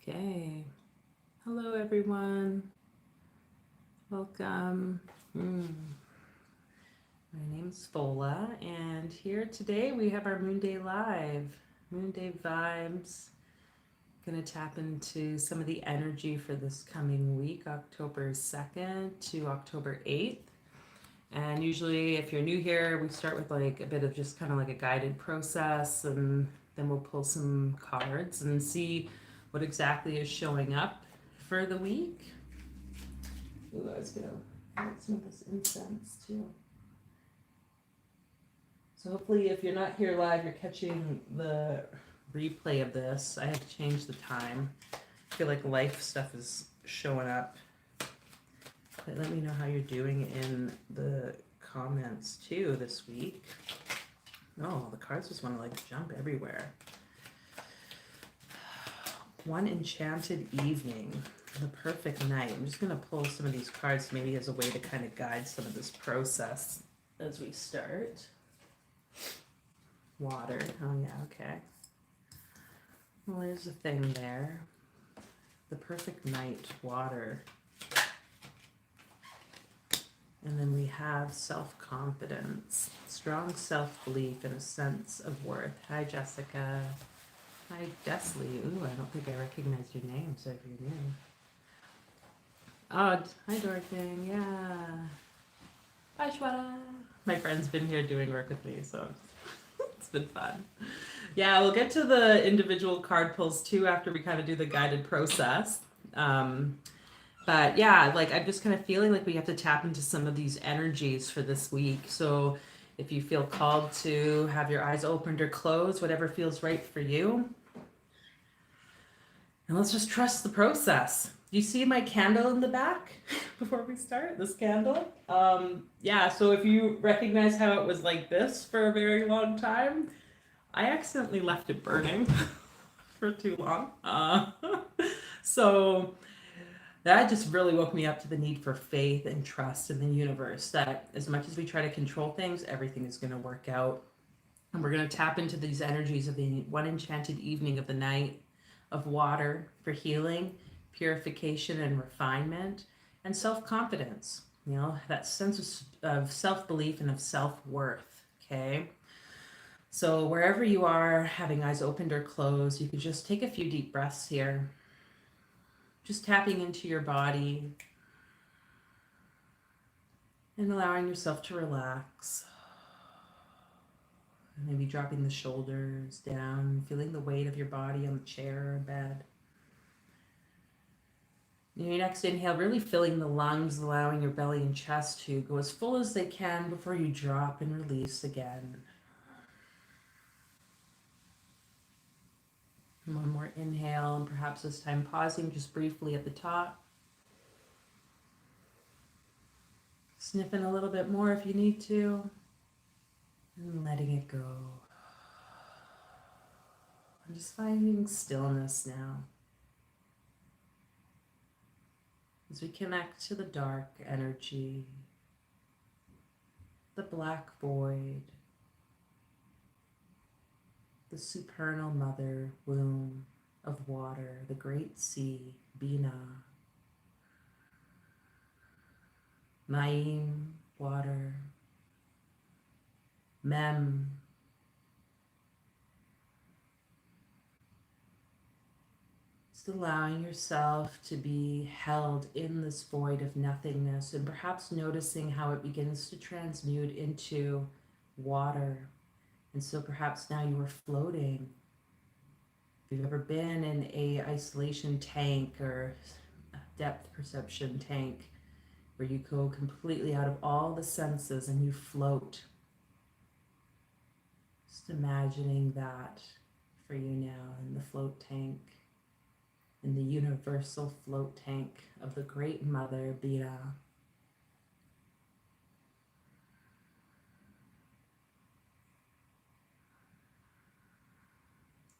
Okay. Hello, everyone. Welcome. My name's Fola, and here today we have our Moonday Live, Moonday Vibes. Going to tap into some of the energy for this coming week, October 2nd to October 8th. And usually, if you're new here, we start with like a bit of just kind of like a guided process, and then we'll pull some cards and see what exactly is showing up for the week. Ooh, I was gonna add some of this incense too. So hopefully, if you're not here live, you're catching the replay of this. I had to change the time. I feel like life stuff is showing up. But let me know how you're doing in the comments too this week. Oh, the cards just want to like jump everywhere. One enchanted evening, the perfect night. I'm just going to pull some of these cards maybe as a way to kind of guide some of this process as we start. Water. Oh, yeah, okay. Well, there's a thing there. The perfect night, water. And then we have self-confidence, strong self-belief, and a sense of worth. Hi, Jessica. Hi, Desley. Ooh, I don't think I recognized your name, so if you're new. Oh, hi, Dorothy. Yeah. Hi, Shweta. My friend's been here doing work with me, so it's been fun. Yeah, we'll get to the individual card pulls too after we kind of do the guided process. But yeah, like I'm just kind of feeling like we have to tap into some of these energies for this week. So if you feel called to have your eyes opened or closed, whatever feels right for you. And let's just trust the process. You see my candle in the back before we start? This candle? Yeah, so if you recognize how it was like this for a very long time, I accidentally left it burning for too long. So that just really woke me up to the need for faith and trust in the universe that as much as we try to control things, everything is going to work out. And we're going to tap into these energies of the one enchanted evening of the night of water for healing, purification, and refinement, and self-confidence. You know, that sense of self-belief and of self-worth. Okay. So wherever you are, having eyes opened or closed, you could just take a few deep breaths here. Just tapping into your body and allowing yourself to relax. Maybe dropping the shoulders down, feeling the weight of your body on the chair or bed. Your next inhale, really filling the lungs, allowing your belly and chest to go as full as they can before you drop and release again. And one more inhale, and perhaps this time pausing just briefly at the top. Sniffing a little bit more if you need to, and letting it go. I'm just finding stillness now. As we connect to the dark energy, the black void, the supernal mother womb of water, the great sea, Bina. Maim, water. Mem, just allowing yourself to be held in this void of nothingness, and perhaps noticing how it begins to transmute into water. And so perhaps now you are floating. If you've ever been in a isolation tank or depth perception tank, where you go completely out of all the senses and you float. Just imagining that for you now in the float tank, in the universal float tank of the Great Mother, Bira.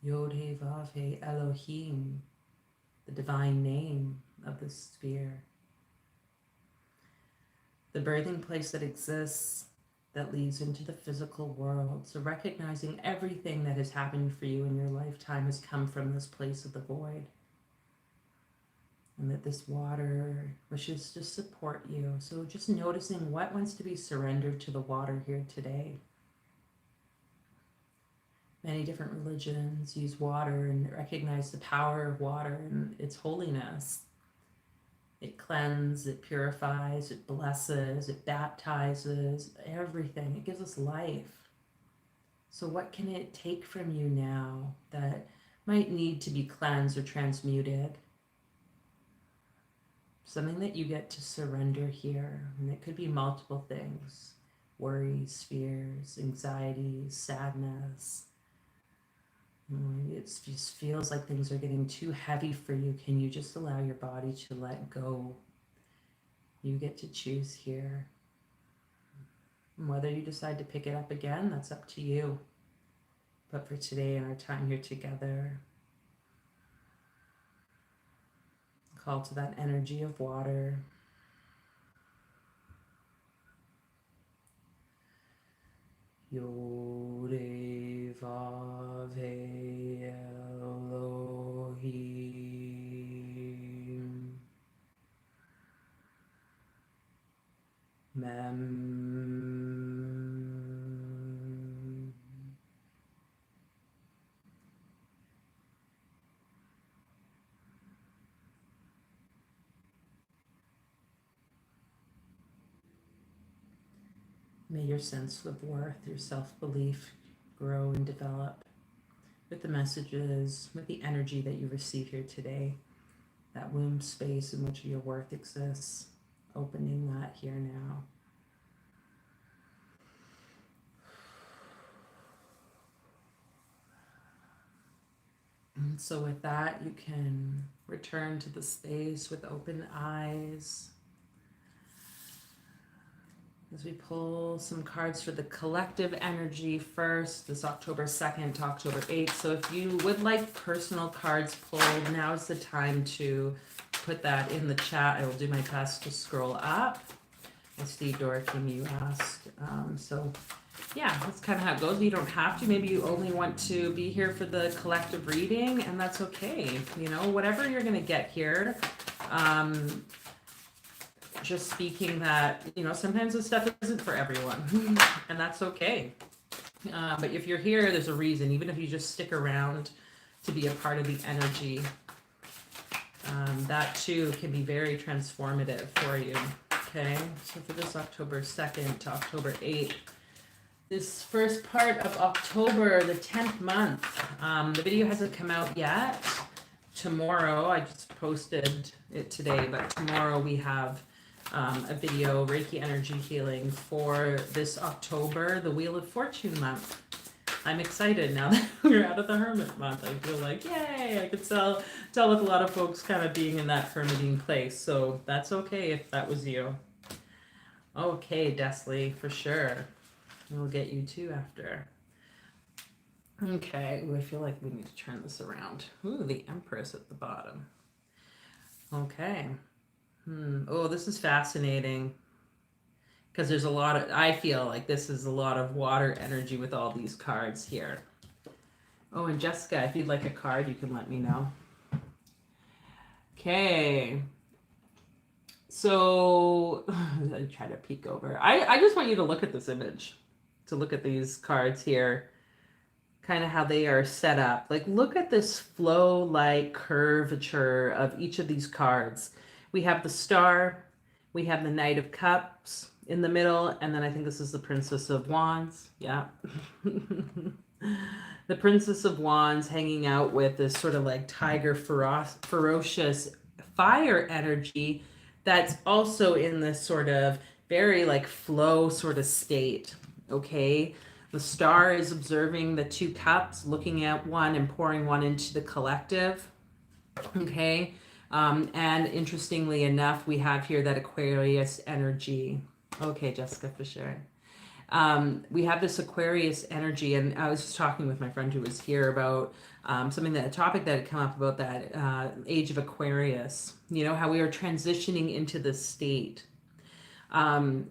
Yod He Vav He Elohim, the divine name of the sphere. The birthing place that exists, that leads into the physical world. So recognizing everything that has happened for you in your lifetime has come from this place of the void. and that this water wishes to support you. So just noticing what wants to be surrendered to the water here today. Many different religions use water and recognize the power of water and its holiness. It cleanses, it purifies, it blesses, it baptizes, everything. It gives us life. So what can it take from you now that might need to be cleansed or transmuted? Something that you get to surrender here. And it could be multiple things. Worries, fears, anxieties, sadness. It just feels like things are getting too heavy for you. Can you just allow your body to let go? You get to choose here. And whether you decide to pick it up again, that's up to you. But for today and our time here together, call to that energy of water. Yode Vave Elohim Mem. May your sense of worth, your self-belief grow and develop with the messages, with the energy that you receive here today, that womb space in which your worth exists, opening that here now. And so with that, you can return to the space with open eyes. As we pull some cards for the collective energy first, this October 2nd to October 8th. So if you would like personal cards pulled, now is the time to put that in the chat. I will do my best to scroll up. I see Dorothy Mew asked. So yeah, that's kind of how it goes. You don't have to. Maybe you only want to be here for the collective reading, and that's okay. You know, whatever you're going to get here. Just speaking that, you know, sometimes this stuff isn't for everyone, and that's okay. But if you're here, there's a reason. Even if you just stick around to be a part of the energy, that too can be very transformative for you. Okay, so for this October 2nd to October 8th, this first part of October, the 10th month, the video hasn't come out yet. Tomorrow, I just posted it today, but tomorrow we have a video, Reiki energy healing for this October, the Wheel of Fortune month. I'm excited now that we're out of the Hermit month. I feel like, yay, I could tell with a lot of folks kind of being in that hermiting place. So that's okay if that was you. Okay, Desley, for sure. We'll get you too after. Okay, I feel like we need to turn this around. Ooh, the Empress at the bottom. Okay. Oh, this is fascinating because there's a lot of, I feel like this is a lot of water energy with all these cards here. Oh, and Jessica, if you'd like a card, you can let me know. Okay. So I try to peek over. I just want you to look at this image, to look at these cards here, kind of how they are set up. Like, look at this flow-like curvature of each of these cards. We have the Star, we have the Knight of Cups in the middle, and then I think this is the Princess of Wands. Yeah. The Princess of Wands hanging out with this sort of like tiger ferocious fire energy that's also in this sort of very like flow sort of state. Okay. The Star is observing the two cups, looking at one and pouring one into the collective. Okay. And interestingly enough, we have here that Aquarius energy. Okay, Jessica, for sure. We have this Aquarius energy, and I was just talking with my friend who was here about a topic that had come up about that age of Aquarius. You know, how we are transitioning into this state.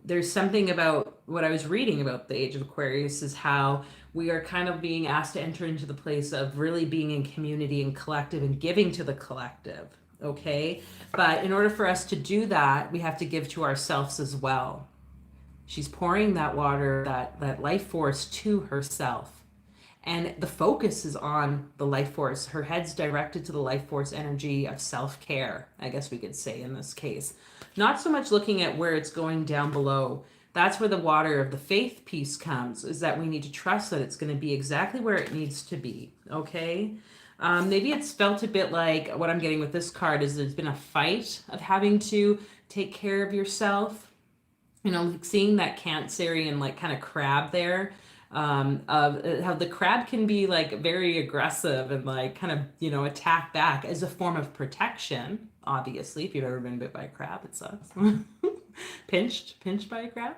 There's something about what I was reading about the age of Aquarius is how we are kind of being asked to enter into the place of really being in community and collective and giving to the collective. okay? But in order for us to do that, we have to give to ourselves as well. She's pouring that water, that life force to herself. And the focus is on the life force. Her head's directed to the life force energy of self-care, I guess we could say in this case. Not so much looking at where it's going down below. That's where the water of the faith piece comes, is that we need to trust that it's going to be exactly where it needs to be, okay? Maybe it's felt a bit like what I'm getting with this card is there's been a fight of having to take care of yourself. You know, like seeing that Cancerian like kind of crab there, of how the crab can be like very aggressive and like kind of, you know, attack back as a form of protection. Obviously, if you've ever been bit by a crab, it sucks. Pinched by a crab.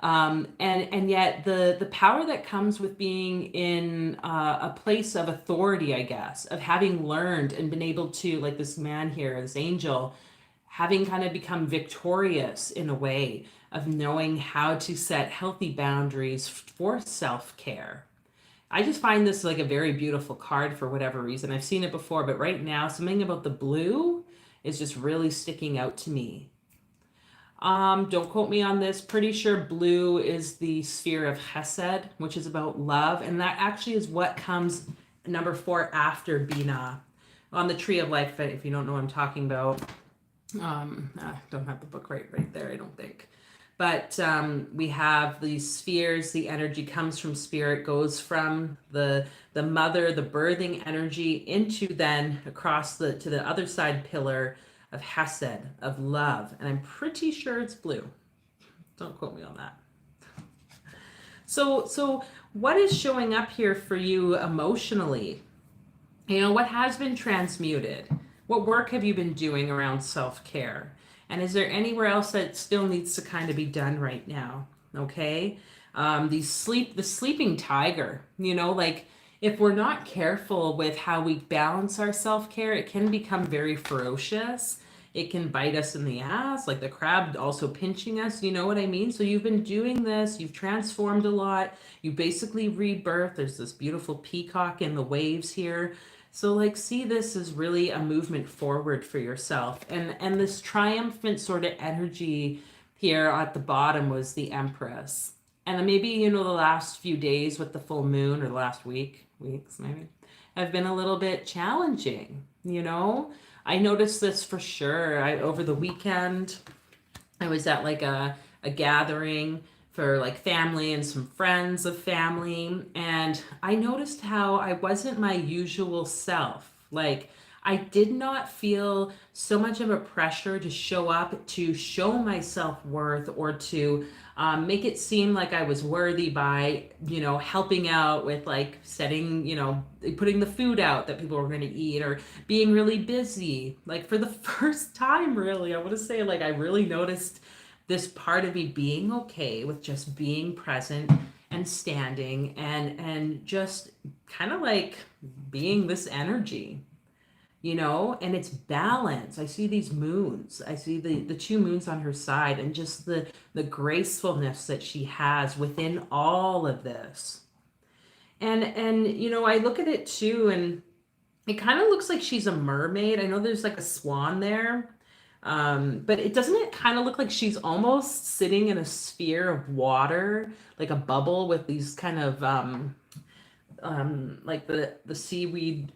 And yet the power that comes with being in a place of authority, I guess, of having learned and been able to, like this man here, this angel, having kind of become victorious in a way of knowing how to set healthy boundaries for self-care. I just find this like a very beautiful card for whatever reason. I've seen it before, but right now something about the blue is just really sticking out to me. Don't quote me on this. Pretty sure blue is the sphere of Chesed, which is about love. And that actually is what comes number 4 after Bina on the Tree of Life, if you don't know what I'm talking about. I don't have the book right there, I don't think. But we have these spheres. The energy comes from spirit, goes from the mother, the birthing energy, into then across to the other side pillar of Hesed, of love. And I'm pretty sure it's blue. Don't quote me on that. So what is showing up here for you emotionally? You know, what has been transmuted? What work have you been doing around self-care? And is there anywhere else that still needs to kind of be done right now? Okay. The sleeping tiger, you know, like if we're not careful with how we balance our self-care, it can become very ferocious. It can bite us in the ass, like the crab also pinching us. You know what I mean? So you've been doing this, you've transformed a lot, you basically rebirthed. There's this beautiful peacock in the waves here. So like see this as really a movement forward for yourself. And this triumphant sort of energy here at the bottom was the Empress. And maybe, you know, the last few days with the full moon, or the last weeks maybe, have been a little bit challenging, you know? I noticed this for sure. Over the weekend, I was at like a gathering for like family and some friends of family, and I noticed how I wasn't my usual self. Like I did not feel so much of a pressure to show up, to show my self-worth, or to make it seem like I was worthy by, you know, helping out with like setting, you know, putting the food out that people were going to eat, or being really busy. Like for the first time, really, I want to say like I really noticed this part of me being okay with just being present and standing and just kind of like being this energy, you know, and it's balance. I see these moons. I see the two moons on her side, and just the gracefulness that she has within all of this. And you know, I look at it too, and it kind of looks like she's a mermaid. I know there's like a swan there. But doesn't it kind of look like she's almost sitting in a sphere of water, like a bubble with these kind of like the seaweed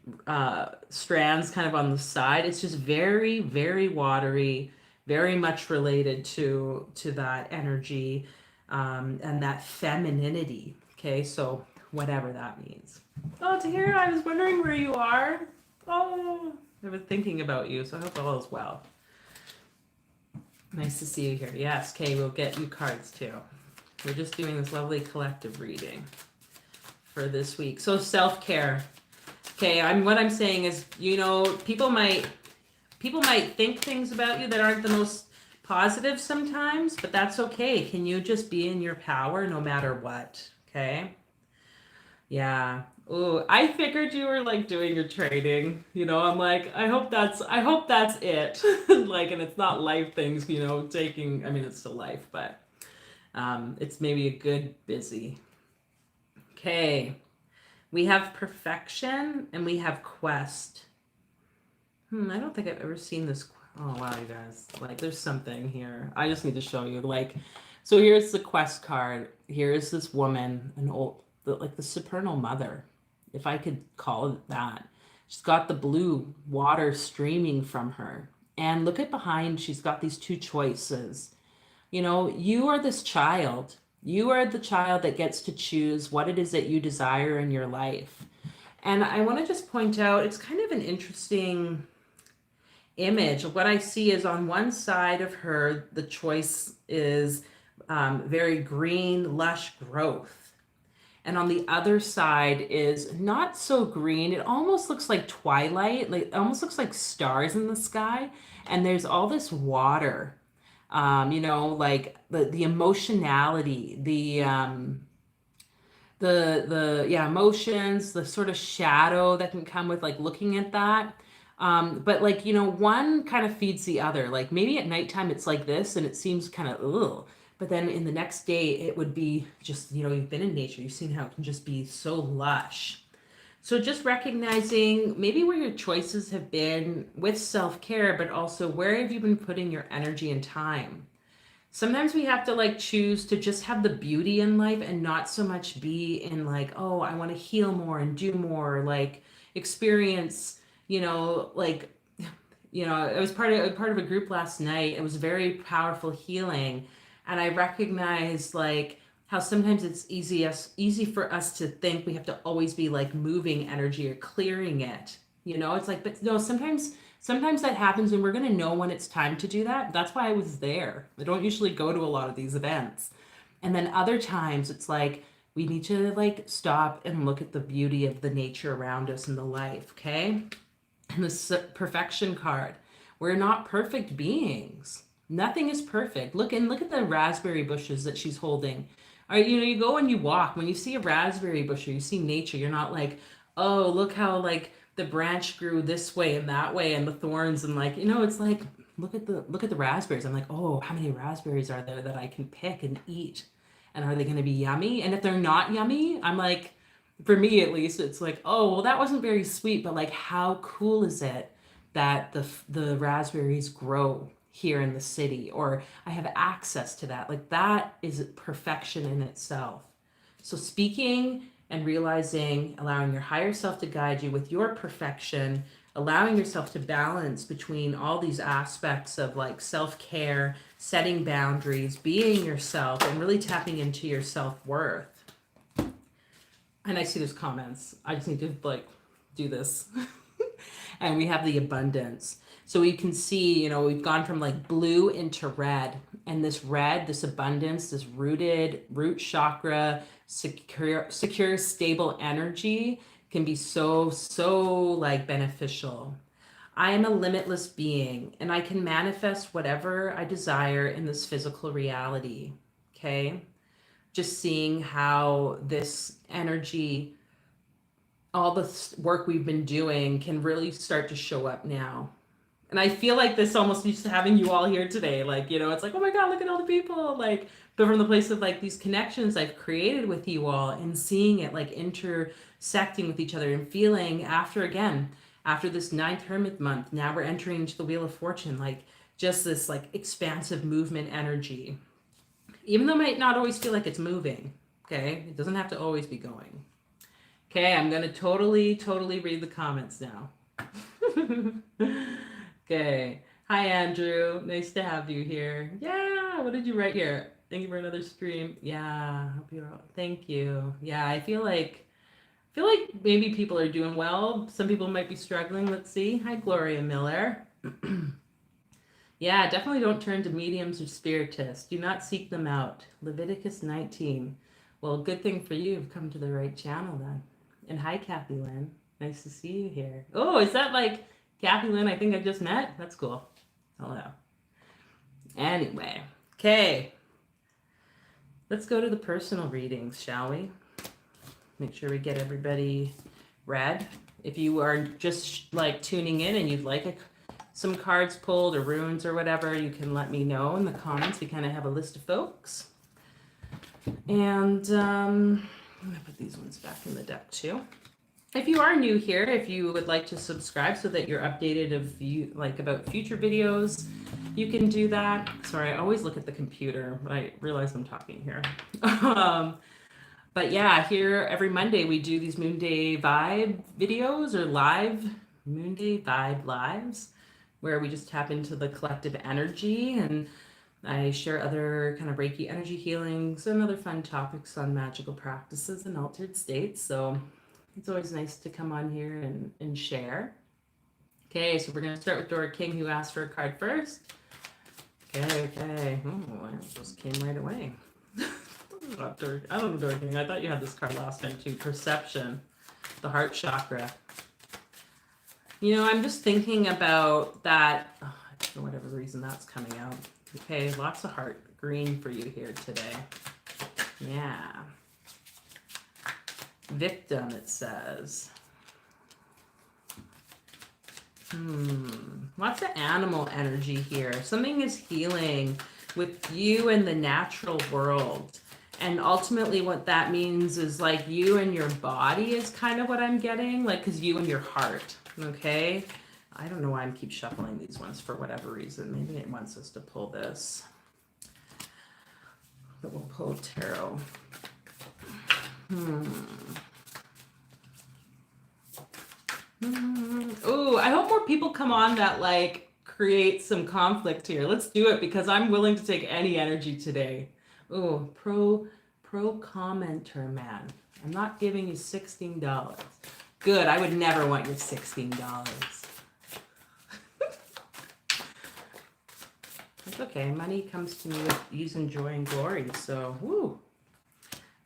strands kind of on the side. It's just very, very watery, very much related to that energy, and that femininity. Okay, so whatever that means. Oh, Tahira, I was wondering where you are. Oh, I was thinking about you, so I hope all is well. Nice to see you here. Yes, Kay, we'll get you cards too. We're just doing this lovely collective reading for this week. So self-care. Okay, what I'm saying is, you know, people might think things about you that aren't the most positive sometimes, but that's okay. Can you just be in your power no matter what? Okay? Yeah. Oh, I figured you were like doing your training. You know, I'm like, I hope that's it. Like, and it's not life things, you know, I mean, it's still life, but it's maybe a good busy. Okay. We have perfection and we have quest. I don't think I've ever seen this. Oh wow, you guys! Like, there's something here. I just need to show you. Like, so here's the quest card. Here's this woman, an old, like the supernal mother, if I could call it that. She's got the blue water streaming from her, and look at behind. She's got these two choices. You know, you are this child. You are the child that gets to choose what it is that you desire in your life. And I want to just point out, it's kind of an interesting image. What I see is on one side of her, the choice is very green, lush growth. And on the other side is not so green. It almost looks like twilight, like it almost looks like stars in the sky. And there's all this water, you know, like the emotionality, the yeah, emotions, the sort of shadow that can come with like looking at that. But like, you know, one kind of feeds the other. Like maybe at nighttime it's like this and it seems kind of ugh. But then in the next day it would be just, you know, you've been in nature, you've seen how it can just be so lush. So just recognizing maybe where your choices have been with self-care, but also where have you been putting your energy and time? Sometimes we have to like choose to just have the beauty in life and not so much be in like, oh, I want to heal more and do more, like experience, you know, like, you know, I was part of a group last night. It was very powerful healing. And I recognized like how sometimes it's easy for us to think we have to always be like moving energy or clearing it. You know, it's like, but no, sometimes that happens and we're going to know when it's time to do that. That's why I was there. I don't usually go to a lot of these events. And then other times it's like we need to like stop and look at the beauty of the nature around us and the life, okay? And the perfection card. We're not perfect beings. Nothing is perfect. Look at the raspberry bushes that she's holding. Or, you know, you go and you walk. When you see a raspberry bush or you see nature, you're not like, oh, look how like the branch grew this way and that way and the thorns and like, you know, it's like look at the raspberries. I'm like, oh, how many raspberries are there that I can pick and eat? And are they going to be yummy? And if they're not yummy, I'm like, for me at least, it's like, oh, well, that wasn't very sweet, but like, how cool is it that the raspberries grow here in the city, or I have access to that? Like, that is perfection in itself. So speaking and realizing, allowing your higher self to guide you with your perfection, allowing yourself to balance between all these aspects of like self-care, setting boundaries, being yourself, and really tapping into your self-worth. And I see there's comments. I just need to like do this. And we have the abundance. So we can see, you know, we've gone from like blue into red. And this red, this abundance, this root chakra, secure, stable energy can be so like beneficial. I am a limitless being and I can manifest whatever I desire in this physical reality. Okay. Just seeing how this energy, all the work we've been doing can really start to show up now. And I feel like this almost used to having you all here today. Like, you know, it's like, oh my God, look at all the people. Like, but from the place of like these connections I've created with you all and seeing it like intersecting with each other and feeling after this ninth Hermit month, now we're entering into the Wheel of Fortune, like just this like expansive movement energy. Even though it might not always feel like it's moving, okay? It doesn't have to always be going. Okay, I'm going to totally read the comments now. Okay. Hi, Andrew. Nice to have you here. Yeah, what did you write here? Thank you for another stream. Yeah, hope you're all... Thank you. Yeah, I feel like maybe people are doing well. Some people might be struggling. Let's see. Hi, Gloria Miller. Yeah, definitely don't turn to mediums or spiritists. Do not seek them out. Leviticus 19. Well, good thing for you. You've come to the right channel then. And hi, Kathy Lynn. Nice to see you here. Oh, is that like Kathy Lynn I think I just met? That's cool. Hello. Anyway, okay. Let's go to the personal readings, shall we? Make sure we get everybody read. If you are just like tuning in and you'd like some cards pulled or runes or whatever, you can let me know in the comments. We kind of have a list of folks. And I'm going to put these ones back in the deck too. If you are new here, if you would like to subscribe so that you're updated of you like about future videos, you can do that. Sorry, I always look at the computer, but I realize I'm talking here. um, but yeah, here every Monday we do these Moonday Vibe videos or live Moonday Vibe lives where we just tap into the collective energy, and I share other kind of Reiki energy healings and other fun topics on magical practices and altered states. So it's always nice to come on here and share. Okay, so we're going to start with Dora King, who asked for a card first. Okay. Oh, it just came right away. I don't know, Dora King. I thought you had this card last time too. Perception, the heart chakra. You know, I'm just thinking about that. Oh, for whatever reason, that's coming out. Okay, lots of heart green for you here today. Yeah. Victim, it says. Lots of animal energy here. Something is healing with you and the natural world. And ultimately what that means is like you and your body is kind of what I'm getting, like, because you and your heart, okay? I don't know why I keep shuffling these ones for whatever reason. Maybe it wants us to pull this. But we'll pull tarot. Oh, I hope more people come on that like create some conflict here. Let's do it because I'm willing to take any energy today. Oh, pro commenter, man. I'm not giving you $16. Good. I would never want your $16. It's okay. Money comes to me with ease and joy and glory. So, woo.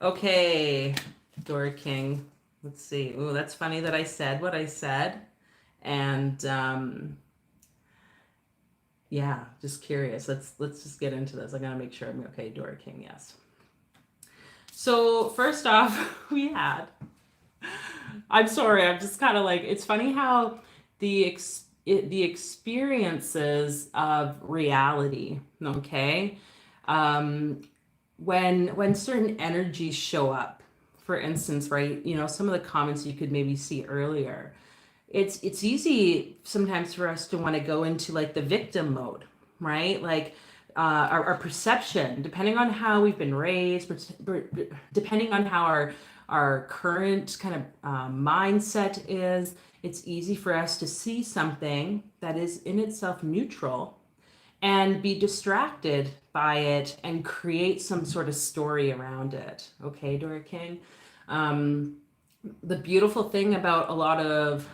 Okay, Dora King. Let's see. Oh, that's funny that I said what I said. And yeah, just curious. Let's just get into this. I gotta make sure I'm okay. Dora King, yes. So first off, I'm sorry, I'm just kind of like, it's funny how the experiences of reality, okay? When certain energies show up, for instance, right? You know, some of the comments you could maybe see earlier. It's easy sometimes for us to want to go into like the victim mode, right? Like our perception, depending on how we've been raised, depending on how our current kind of mindset is, it's easy for us to see something that is in itself neutral and be distracted by it and create some sort of story around it. Okay, Dora King. The beautiful thing about a lot of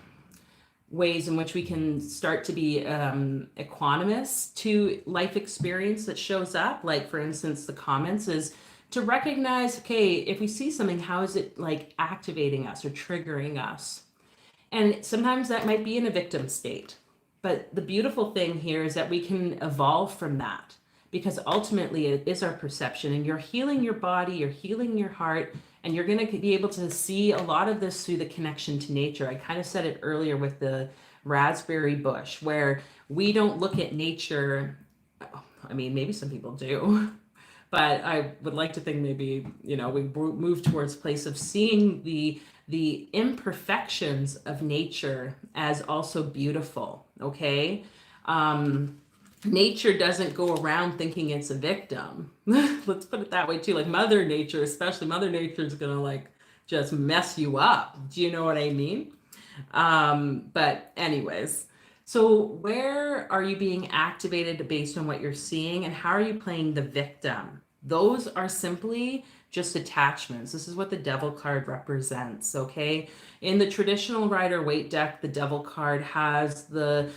ways in which we can start to be equanimous to life experience that shows up, like for instance, the comments, is to recognize, okay, if we see something, how is it like activating us or triggering us? And sometimes that might be in a victim state. But the beautiful thing here is that we can evolve from that because ultimately it is our perception, and you're healing your body, you're healing your heart, and you're going to be able to see a lot of this through the connection to nature. I kind of said it earlier with the raspberry bush, where we don't look at nature. I mean, maybe some people do, but I would like to think maybe, you know, we move towards a place of seeing the imperfections of nature as also beautiful, okay? Nature doesn't go around thinking it's a victim. Let's put it that way too. Like Mother Nature, especially Mother Nature is gonna like just mess you up. Do you know what I mean? But anyways, so where are you being activated based on what you're seeing, and how are you playing the victim? Those are simply just attachments. This is what the Devil card represents, okay? In the traditional Rider-Waite deck, the Devil card has the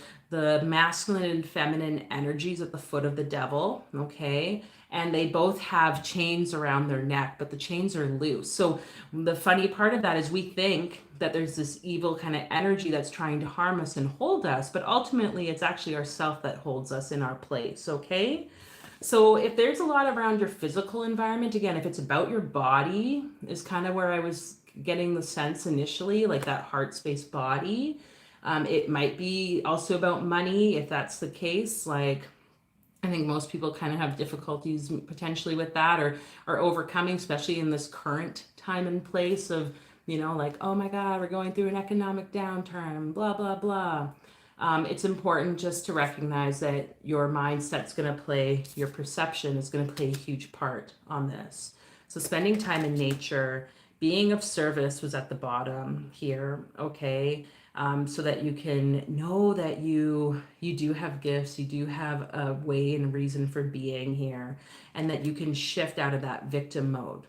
masculine and feminine energies at the foot of the Devil, okay? And they both have chains around their neck, but the chains are loose. So the funny part of that is we think that there's this evil kind of energy that's trying to harm us and hold us, but ultimately it's actually ourself that holds us in our place, okay? So if there's a lot around your physical environment, again, if it's about your body, is kind of where I was getting the sense initially, like that heart space body. It might be also about money, if that's the case. Like, I think most people kind of have difficulties potentially with that, or overcoming, especially in this current time and place of you know, like, oh my God, we're going through an economic downturn, blah, blah, blah. It's important just to recognize that your mindset's going to play, your perception is going to play a huge part on this. So spending time in nature, being of service was at the bottom here, okay? So that you can know that you do have gifts, you do have a way and reason for being here, and that you can shift out of that victim mode.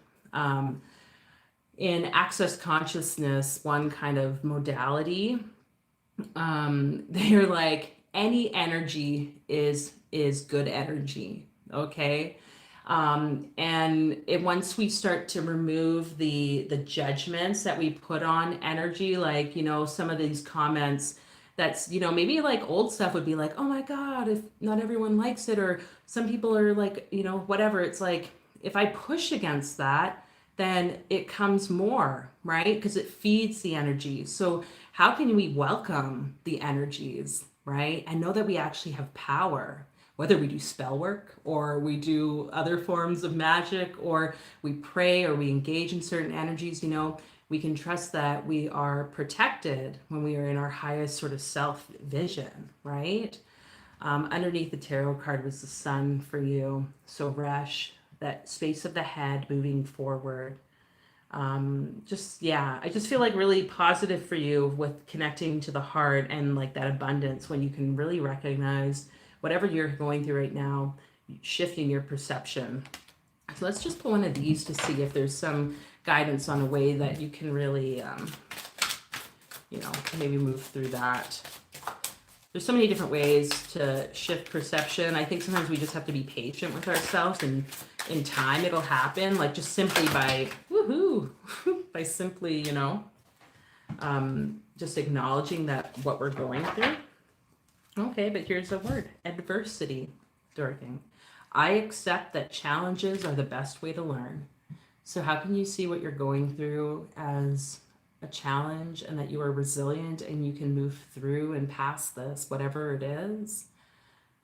In access consciousness, one kind of modality, they're like any energy is good energy, okay? And once we start to remove the judgments that we put on energy, like, you know, some of these comments that's, you know, maybe like old stuff would be like, oh my God, if not everyone likes it, or some people are like, you know, whatever. It's like, if I push against that, then it comes more, right? Because it feeds the energy. So how can we welcome the energies, right? And know that we actually have power, whether we do spell work or we do other forms of magic or we pray or we engage in certain energies, you know, we can trust that we are protected when we are in our highest sort of self vision, right? Underneath the tarot card was the sun for you. So Resh, that space of the head moving forward. I just feel like really positive for you with connecting to the heart and like that abundance when you can really recognize whatever you're going through right now, shifting your perception. So let's just pull one of these to see if there's some guidance on a way that you can really, you know, maybe move through that. There's so many different ways to shift perception. I think sometimes we just have to be patient with ourselves, and in time it'll happen, like just simply by, woohoo, by simply, you know, just acknowledging that what we're going through. Okay, but here's a word, adversity, Dorking. I accept that challenges are the best way to learn. So how can you see what you're going through as a challenge, and that you are resilient and you can move through and past this, whatever it is?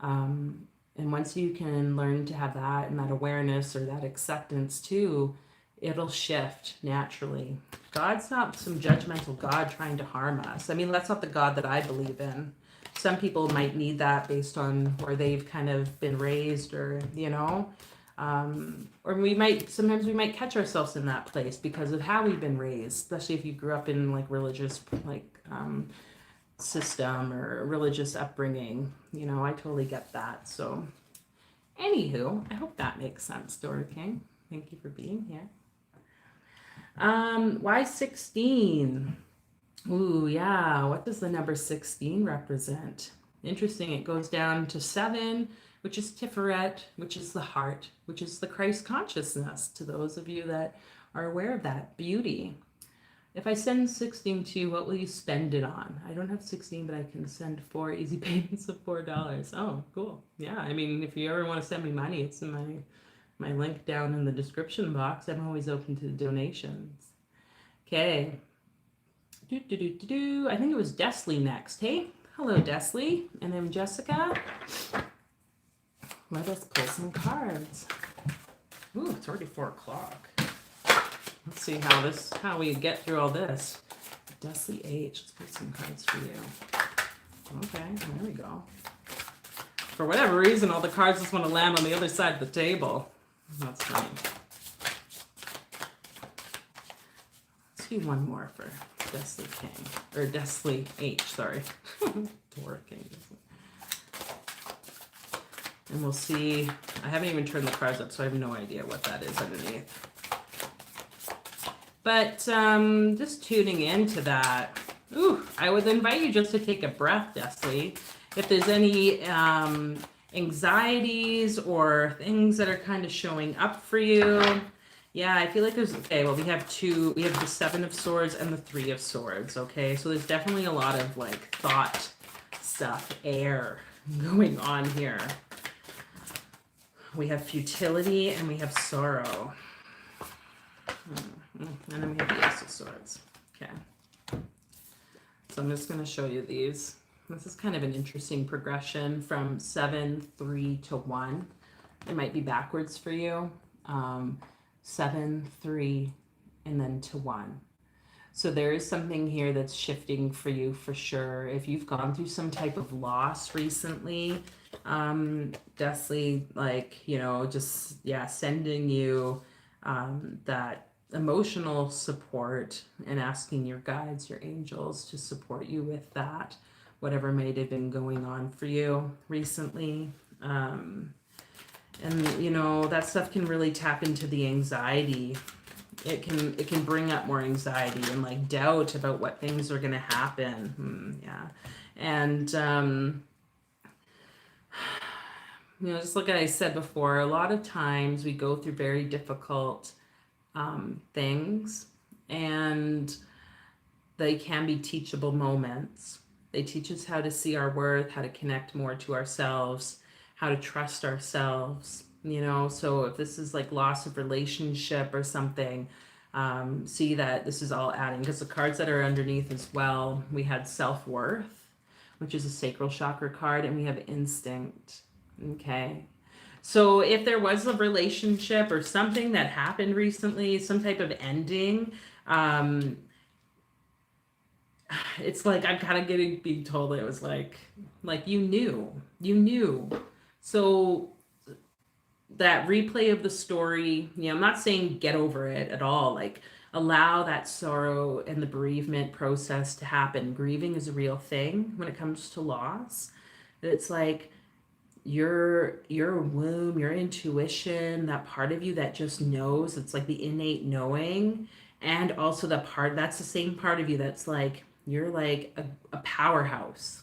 And once you can learn to have that and that awareness or that acceptance too, it'll shift naturally. God's not some judgmental God trying to harm us. I mean, that's not the God that I believe in. Some people might need that based on where they've kind of been raised, or, you know, or sometimes we might catch ourselves in that place because of how we've been raised, especially if you grew up in like religious, like, system or religious upbringing. You know, I totally get that. So anywho, I hope that makes sense, Dora King. Thank you for being here. Why 16? Ooh, yeah. What does the number 16 represent? Interesting. It goes down to 7, which is Tiferet, which is the heart, which is the Christ consciousness, to those of you that are aware of that beauty. If I send 16 to you, what will you spend it on? I don't have 16, but I can send 4 easy payments of $4. Oh, cool. Yeah, I mean, if you ever want to send me money, it's in my link down in the description box. I'm always open to donations. Okay. I think it was Desley next. Hey, hello, Desley. And then Jessica. Let us pull some cards. Ooh, it's already 4 o'clock. Let's see how we get through all this. Desley H. Let's put some cards for you. Okay, there we go. For whatever reason, all the cards just want to land on the other side of the table. That's funny. Let's do one more for Desley King. Or Desley H, sorry. Dora King. And we'll see. I haven't even turned the cards up, so I have no idea what that is underneath. But just tuning into that. Ooh, I would invite you just to take a breath, Desley. If there's any anxieties or things that are kind of showing up for you. Yeah, I feel like there's, okay, well, we have the 7 of Swords and the 3 of Swords, okay? So there's definitely a lot of, like, thought stuff, air going on here. We have futility and we have sorrow. And then we have the Ace of Swords. Okay. So I'm just going to show you these. This is kind of an interesting progression from 7, 3 to 1. It might be backwards for you. 7, 3, and then to 1. So there is something here that's shifting for you for sure. If you've gone through some type of loss recently, definitely like, just, yeah, sending you that emotional support and asking your guides, your angels to support you with that, whatever may have been going on for you recently. And that stuff can really tap into the anxiety. It can bring up more anxiety and like doubt about what things are going to happen. Yeah. And just like I said before, a lot of times we go through very difficult things, and they can be teachable moments. They teach us how to see our worth, how to connect more to ourselves, how to trust ourselves. So if this is like loss of relationship or something, see that this is all adding, because the cards that are underneath as well, we had self-worth, which is a sacral chakra card, and we have instinct. Okay. So if there was a relationship or something that happened recently, some type of ending, it's like I'm kind of being told it was like you knew. So that replay of the story, I'm not saying get over it at all. Like, allow that sorrow and the bereavement process to happen. Grieving is a real thing when it comes to loss. It's like your womb, your intuition, that part of you that just knows. It's like the innate knowing, and also that's the same part of you that's like you're like a powerhouse.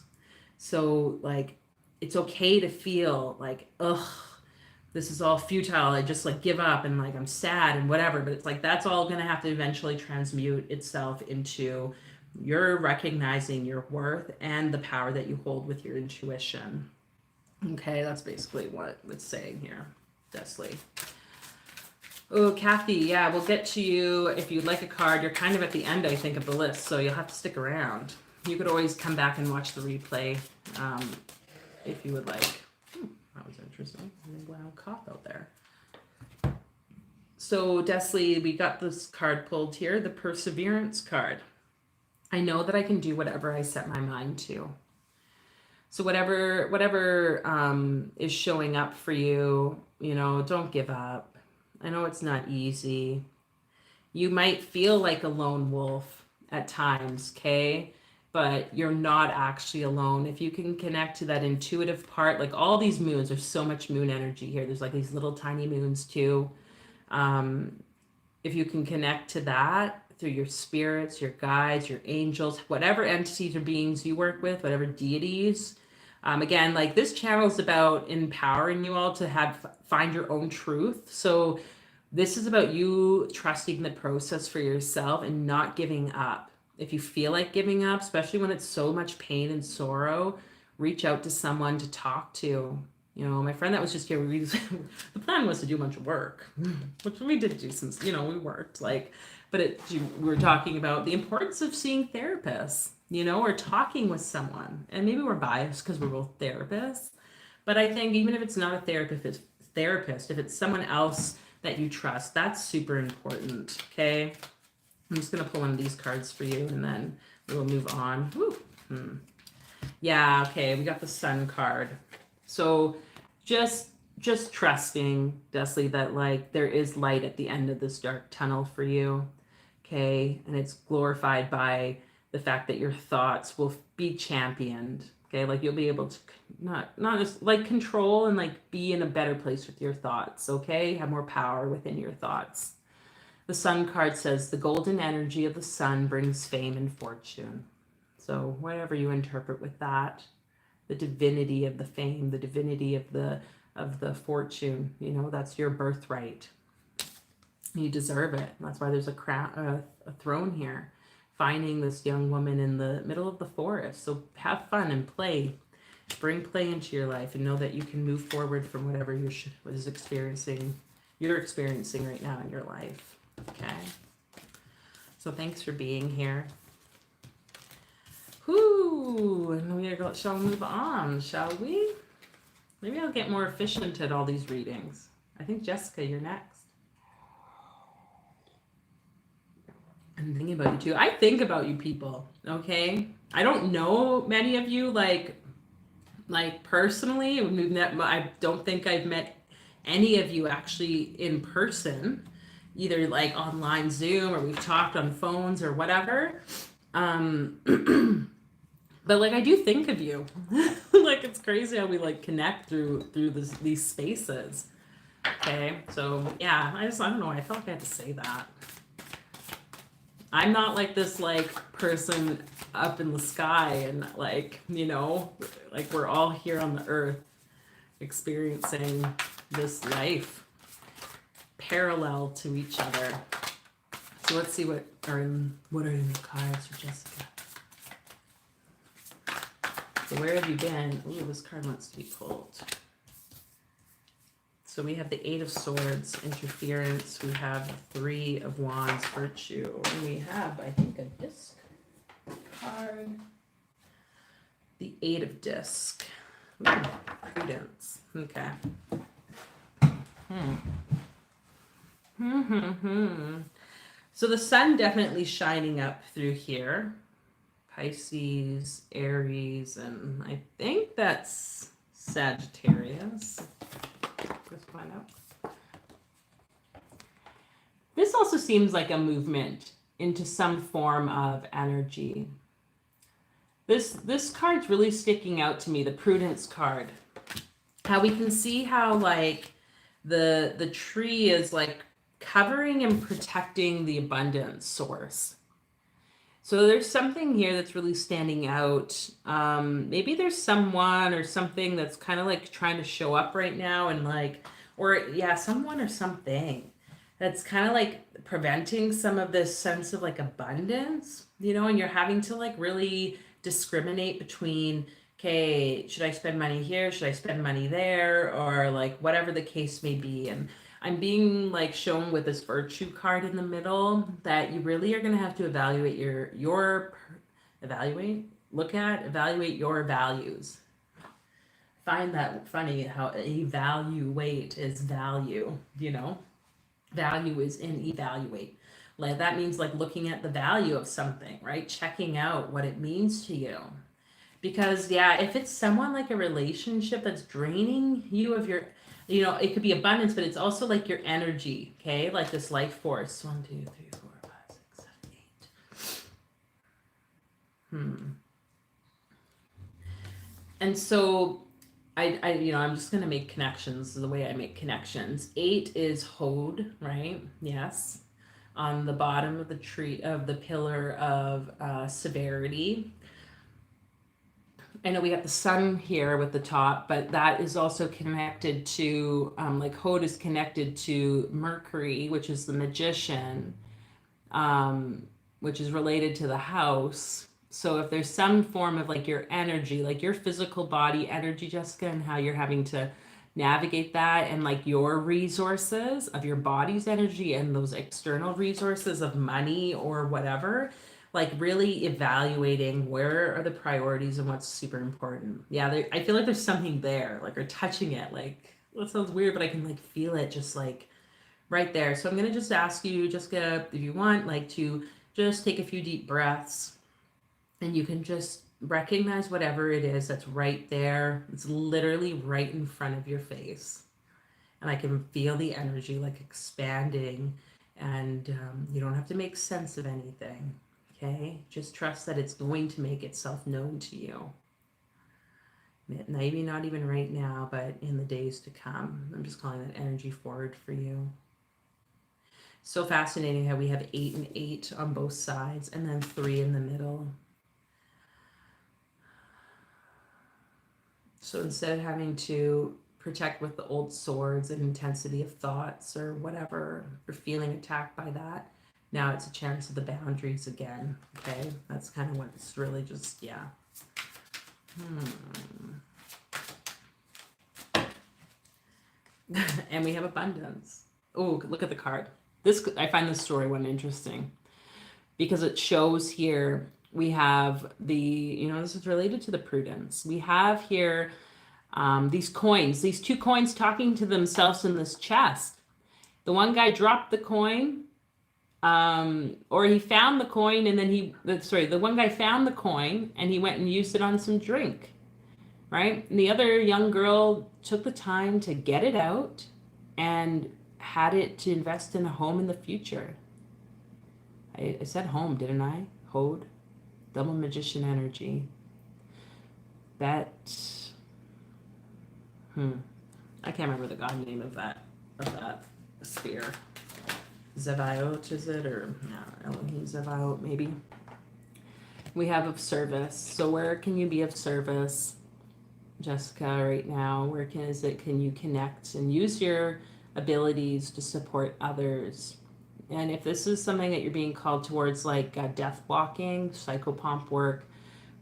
So like it's okay to feel like, ugh, this is all futile. I just like give up and like I'm sad and whatever. But it's like that's all going to have to eventually transmute itself into you're recognizing your worth and the power that you hold with your intuition. Okay, that's basically what it's saying here, Desley. Oh, Kathy, yeah, we'll get to you if you'd like a card. You're kind of at the end, I think, of the list, so you'll have to stick around. You could always come back and watch the replay if you would like. That was interesting. Loud cough out there. So, Desley, we got this card pulled here, the Perseverance card. I know that I can do whatever I set my mind to. So whatever is showing up for you, don't give up. I know it's not easy. You might feel like a lone wolf at times, okay? But you're not actually alone. If you can connect to that intuitive part, like all these moons, there's so much moon energy here. There's like these little tiny moons too. If you can connect to that through your spirits, your guides, your angels, whatever entities or beings you work with, whatever deities. Again, like this channel is about empowering you all to find your own truth. So this is about you trusting the process for yourself and not giving up. If you feel like giving up, especially when it's so much pain and sorrow, reach out to someone to talk to. My friend that was just here, the plan was to do a bunch of work, which we did do since, we worked. But we were talking about the importance of seeing therapists, or talking with someone. And maybe we're biased because we're both therapists. But I think even if it's not a therapist, if it's someone else that you trust, that's super important, okay? I'm just going to pull one of these cards for you, and then we will move on. Yeah, okay, we got the Sun card. So just trusting, Desley, that like there is light at the end of this dark tunnel for you, okay? And it's glorified by the fact that your thoughts will be championed, okay? Like you'll be able to not just like control and like be in a better place with your thoughts, okay? Have more power within your thoughts. The Sun card says the golden energy of the sun brings fame and fortune. So whatever you interpret with that, the divinity of the fame, the divinity of the fortune, that's your birthright. You deserve it. That's why there's a crown, a throne here, finding this young woman in the middle of the forest. So have fun and play. Bring play into your life and know that you can move forward from whatever you're experiencing right now in your life. Okay. So thanks for being here. Whoo, and shall we move on, shall we? Maybe I'll get more efficient at all these readings. I think, Jessica, you're next. I'm thinking about you too. I think about you people, okay? I don't know many of you like personally. We've met, I don't think I've met any of you actually in person, either like online Zoom or we've talked on phones or whatever. But like I do think of you. Like it's crazy how we like connect through these spaces. Okay, so yeah, I don't know. I felt like I had to say that. I'm not like this like person up in the sky and like, like we're all here on the earth experiencing this life parallel to each other. So let's see what are in the cards for Jessica. So where have you been? Ooh, this card wants to be pulled. So we have the Eight of Swords, interference. We have the Three of Wands, virtue. And we have, I think, a disc card. The Eight of Disc. Ooh, prudence. Okay. So the sun definitely shining up through here. Pisces, Aries, and I think that's Sagittarius. Let's find out. This also seems like a movement into some form of energy. This card's really sticking out to me, the Prudence card. How we can see how like the tree is like covering and protecting the abundance source. So there's something here that's really standing out. Maybe there's someone or something that's kind of like trying to show up right now and like, or yeah, someone or something that's kind of like preventing some of this sense of like abundance, and you're having to like really discriminate between, okay, should I spend money here? Should I spend money there? Or like whatever the case may be. And I'm being like shown with this virtue card in the middle that you really are going to have to evaluate evaluate your values. Find that funny how evaluate is value, value is in evaluate. Like that means like looking at the value of something, right? Checking out what it means to you. Because yeah, if it's someone like a relationship that's draining you of your, it could be abundance, but it's also like your energy, okay? Like this life force. 1, 2, 3, 4, 5, 6, 7, 8. And so I'm just gonna make connections the way I make connections. 8 is Hod, right? Yes. On the bottom of the tree of the pillar of severity. I know we have the sun here with the top, but that is also connected to, like Hod is connected to Mercury, which is the magician, which is related to the house. So if there's some form of like your energy, like your physical body energy, Jessica, and how you're having to navigate that and like your resources of your body's energy and those external resources of money or whatever, like really evaluating where are the priorities and what's super important. Yeah, I feel like there's something there, like, or touching it. Like, that sounds weird, but I can like feel it just like right there. So I'm going to just ask you, Jessica, if you want, like to just take a few deep breaths and you can just recognize whatever it is that's right there. It's literally right in front of your face. And I can feel the energy like expanding and you don't have to make sense of anything. Okay, just trust that it's going to make itself known to you. Maybe not even right now, but in the days to come. I'm just calling that energy forward for you. So fascinating how we have 8 and 8 on both sides and then 3 in the middle. So instead of having to protect with the old swords and intensity of thoughts or whatever, or feeling attacked by that, now it's a chance of the boundaries again. Okay, that's kind of what it's really just, yeah. And we have abundance. Oh, look at the card. I find this story one interesting because it shows here we have this is related to the prudence. We have here these coins, these 2 coins talking to themselves in this chest. The one guy dropped the coin Or he found the coin and then the one guy found the coin and he went and used it on some drink, right? And the other young girl took the time to get it out and had it to invest in a home in the future. I said home, didn't I? Hode, double magician energy. That, I can't remember the god name of that sphere. Zevaot, is it? Or no, Elohim Zevaot, maybe. We have of service. So where can you be of service, Jessica, right now? Where can you connect and use your abilities to support others? And if this is something that you're being called towards, like death walking, psychopomp work,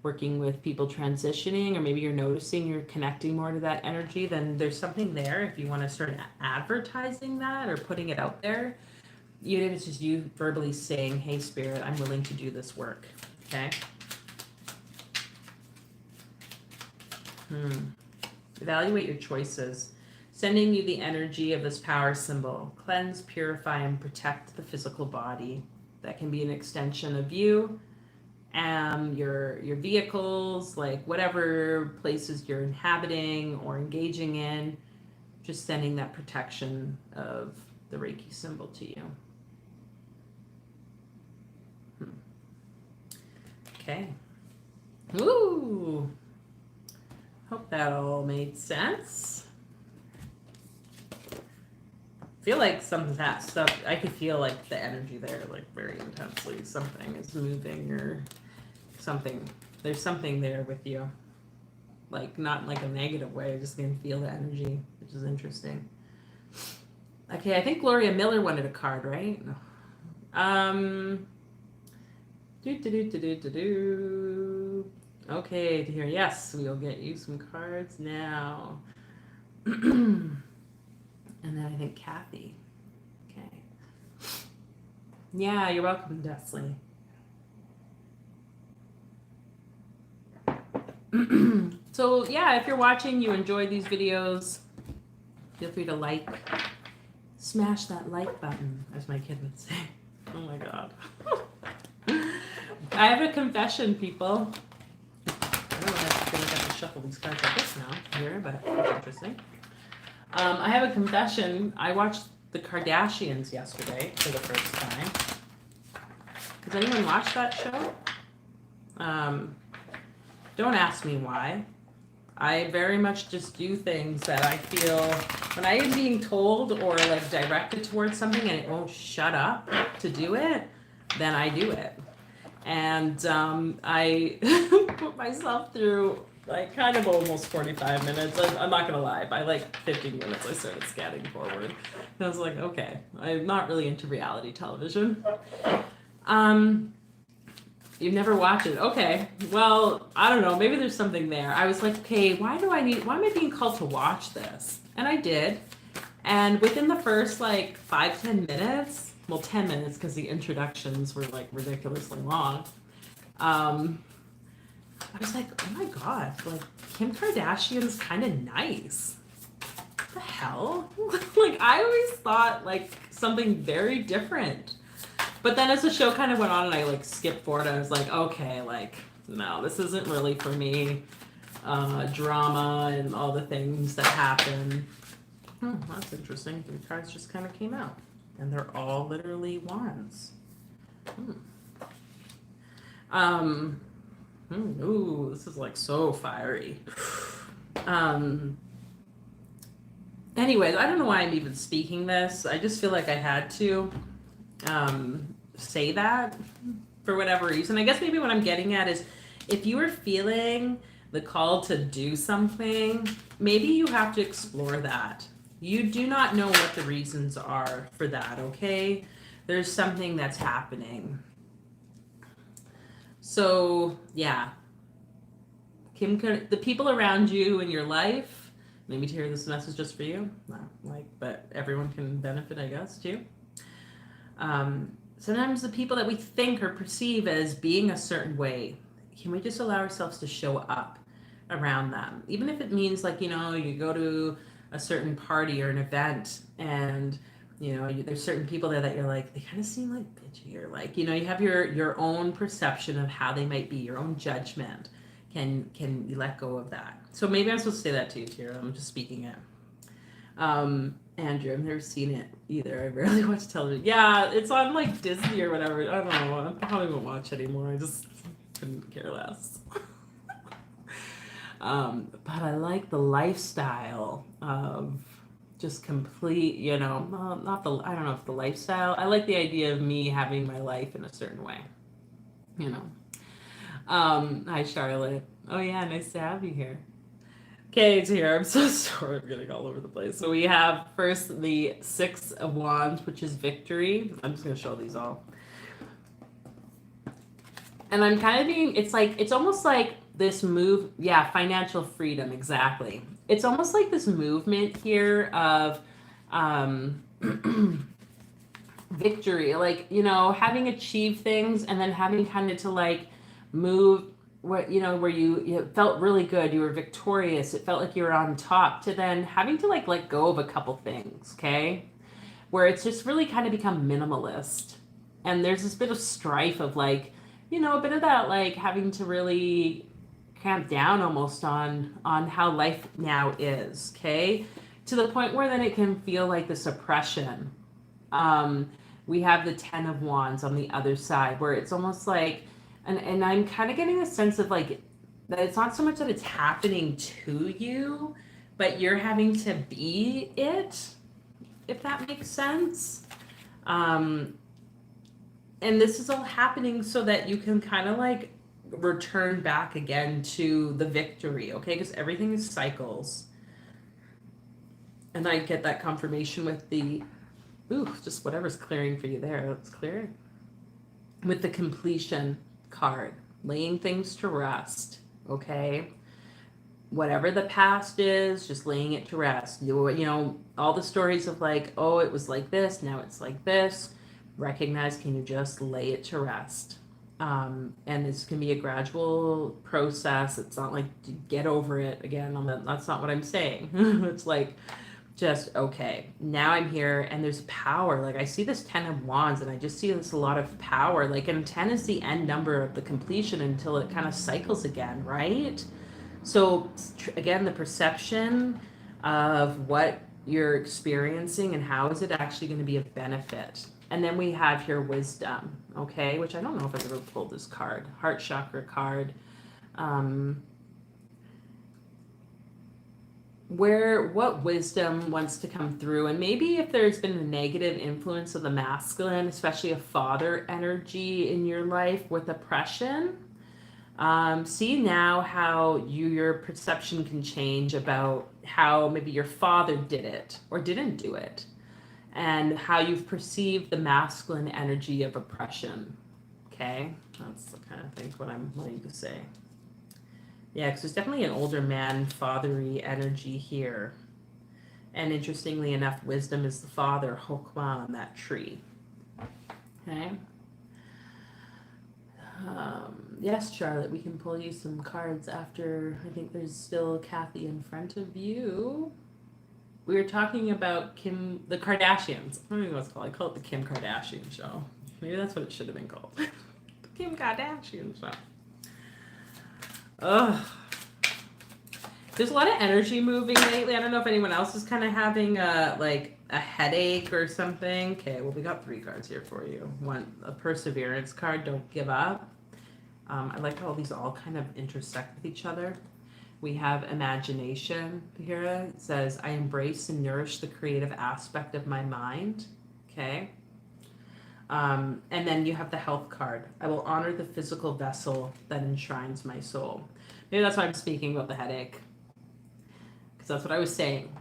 working with people transitioning, or maybe you're noticing you're connecting more to that energy, then there's something there if you want to start advertising that or putting it out there. Even if it's just you verbally saying, hey, Spirit, I'm willing to do this work. Okay? Evaluate your choices. Sending you the energy of this power symbol. Cleanse, purify, and protect the physical body. That can be an extension of you, your vehicles, like whatever places you're inhabiting or engaging in. Just sending that protection of the Reiki symbol to you. Okay. Ooh. Hope that all made sense. Feel like something's stuff. I could feel like the energy there, like very intensely. Something is moving or something. There's something there with you. Like not in like a negative way. I just can feel the energy, which is interesting. Okay, I think Gloria Miller wanted a card, right? Okay, here, yes, we'll get you some cards now. And then I think Kathy. Okay. Yeah, you're welcome, Desley. So yeah, if you're watching, you enjoy these videos, feel free to smash that like button, as my kid would say. Oh my God. I have a confession, people. I don't know if I'm going to shuffle these cards like this now here, but it's interesting. I have a confession. I watched the Kardashians yesterday for the first time. Does anyone watch that show? Don't ask me why. I very much just do things that I feel when I am being told or like directed towards something and it won't shut up to do it, then I do it. And I put myself through like kind of almost 45 minutes. I'm not gonna lie, by like 15 minutes I started scanning forward. And I was like, okay, I'm not really into reality television. You've never watched it. Okay. Well, I don't know. Maybe there's something there. I was like, okay, why am I being called to watch this? And I did. And within the first like 5-10 minutes, well, 10 minutes because the introductions were like ridiculously long. I was like, oh my God, like Kim Kardashian's kind of nice. What the hell? Like I always thought like something very different. But then as the show kind of went on and I like skipped forward, I was like, okay, like, no, this isn't really for me. Drama and all the things that happen. That's interesting. The cards just kind of came out. And they're all literally wands. Ooh, this is like so fiery. Anyways, I don't know why I'm even speaking this. I just feel like I had to say that for whatever reason. I guess maybe what I'm getting at is if you are feeling the call to do something, maybe you have to explore that. You do not know what the reasons are for that, okay? There's something that's happening. So, yeah. The people around you in your life, maybe to hear this message just for you, but everyone can benefit, I guess, too. Sometimes the people that we think or perceive as being a certain way, can we just allow ourselves to show up around them? Even if it means like, you go to a certain party or an event and There's certain people there that you're like, they kind of seem like bitchy, or like, you have your own perception of how they might be, your own judgment. Can you let go of that? So maybe I'm supposed to say that to you, Tira. I'm just speaking it. Andrew, I've never seen it either. I rarely watch television. Yeah, it's on like Disney or whatever. I don't know. I probably won't watch anymore. I just couldn't care less. But I like the lifestyle of just complete, not I don't know if the lifestyle. I like the idea of me having my life in a certain way, you know. Hi Charlotte. Oh yeah, nice to have you here. Okay, it's here. I'm so sorry. I'm getting all over the place. So we have first the Six of Wands, which is victory. I'm just gonna show these all. And I'm kind of being, it's almost like this move, yeah, financial freedom, exactly. It's almost like this movement here of victory, like, having achieved things and then having kind of to like move where you felt really good, you were victorious, it felt like you were on top, to then having to like let go of a couple things, okay? Where it's just really kind of become minimalist. And there's this bit of strife of like, a bit of that like having to really cramp down almost on how life now is, okay? To the point where then it can feel like this oppression. We have the Ten of Wands on the other side, where it's almost like, and I'm kind of getting a sense of like that it's not so much that it's happening to you, but you're having to be it, if that makes sense. And this is all happening so that you can kind of like return back again to the victory, okay? Because everything is cycles. And I get that confirmation with the, just whatever's clearing for you there, let's clear it. With the completion card, laying things to rest, okay? Whatever the past is, just laying it to rest. All the stories of like, oh, it was like this, now it's like this. Recognize, can you just lay it to rest? And this can be a gradual process. It's not like get over it again. That's not what I'm saying. It's like just okay. Now I'm here, and there's power. Like I see this Ten of Wands, and I just see this a lot of power. Like, and 10 is the end number of the completion until it kind of cycles again, right? So again, the perception of what you're experiencing and how is it actually going to be a benefit. And then we have here wisdom, okay, which I don't know if I've ever pulled this card, heart chakra card. What wisdom wants to come through, and maybe if there's been a negative influence of the masculine, especially a father energy in your life with oppression. See now how your perception can change about how maybe your father did it or didn't do it, and how you've perceived the masculine energy of oppression. Okay, that's the kind of thing what I'm wanting to say. Yeah, because there's definitely an older man, fathery energy here. And interestingly enough, wisdom is the father, Hokwa, on that tree. Okay. Yes, Charlotte, we can pull you some cards after. I think there's still Kathy in front of you. We were talking about the Kardashians. I don't know what it's called. I call it the Kim Kardashian show. Maybe that's what it should have been called. The Kim Kardashian show. Ugh. There's a lot of energy moving lately. I don't know if anyone else is kind of having a headache or something. Okay, well, we got 3 cards here for you. One, a perseverance card, don't give up. I like how these all kind of intersect with each other. We have imagination here. It says, I embrace and nourish the creative aspect of my mind. Okay. And then you have the health card. I will honor the physical vessel that enshrines my soul. Maybe that's why I'm speaking about the headache. Because that's what I was saying.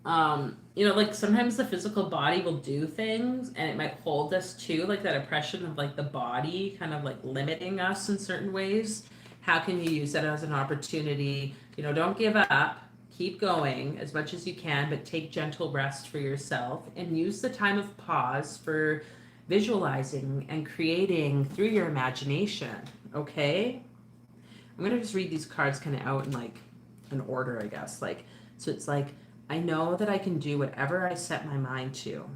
Like sometimes the physical body will do things and it might hold us to like that oppression of like the body kind of like limiting us in certain ways. How can you use that as an opportunity? Don't give up. Keep going as much as you can, but take gentle rest for yourself and use the time of pause for visualizing and creating through your imagination. Okay? I'm going to just read these cards kind of out in like an order, I guess. So it's like, I know that I can do whatever I set my mind to.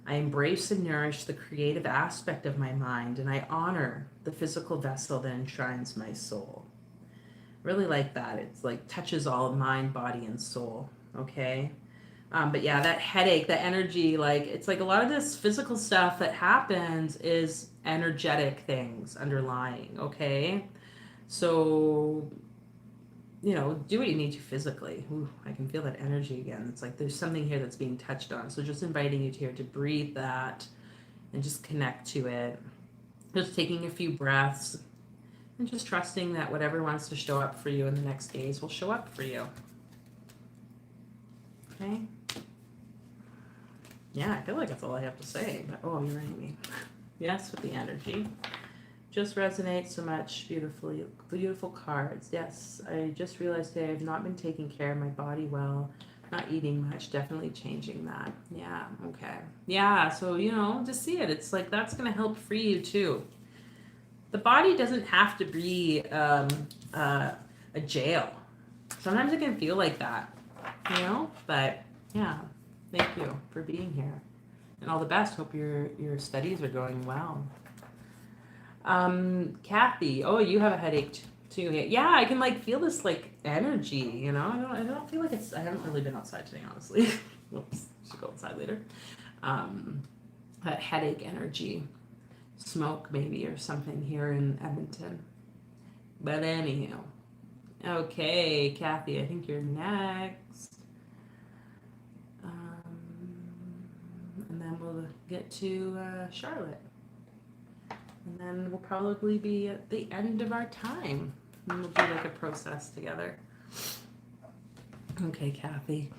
I embrace and nourish the creative aspect of my mind, and I honor the physical vessel that enshrines my soul. Really like that. It's like touches all mind, body, and soul. Okay. But yeah, that headache, that energy, like it's like a lot of this physical stuff that happens is energetic things underlying. Okay. So, do what you need to physically. Ooh, I can feel that energy again. It's like there's something here that's being touched on. So just inviting you here to breathe that and just connect to it. Just taking a few breaths and just trusting that whatever wants to show up for you in the next days will show up for you. Okay? Yeah, I feel like that's all I have to say. But you're right, me. Yes, with the energy. Just resonates so much. Beautiful cards. Yes, I just realized today I've not been taking care of my body well, not eating much, definitely changing that. Yeah, okay. Yeah, so, just see it. It's like that's going to help free you too. The body doesn't have to be a jail. Sometimes it can feel like that, but yeah, thank you for being here. And all the best. Hope your studies are going well. Kathy, you have a headache too. Yeah, I can feel this energy, I don't feel like I haven't really been outside today, honestly. Whoops, should go outside later. That headache energy, smoke maybe or something here in Edmonton. But anyhow, okay, Kathy, I think you're next. And then we'll get to Charlotte. And then we'll probably be at the end of our time. And we'll do a process together. Okay, Kathy.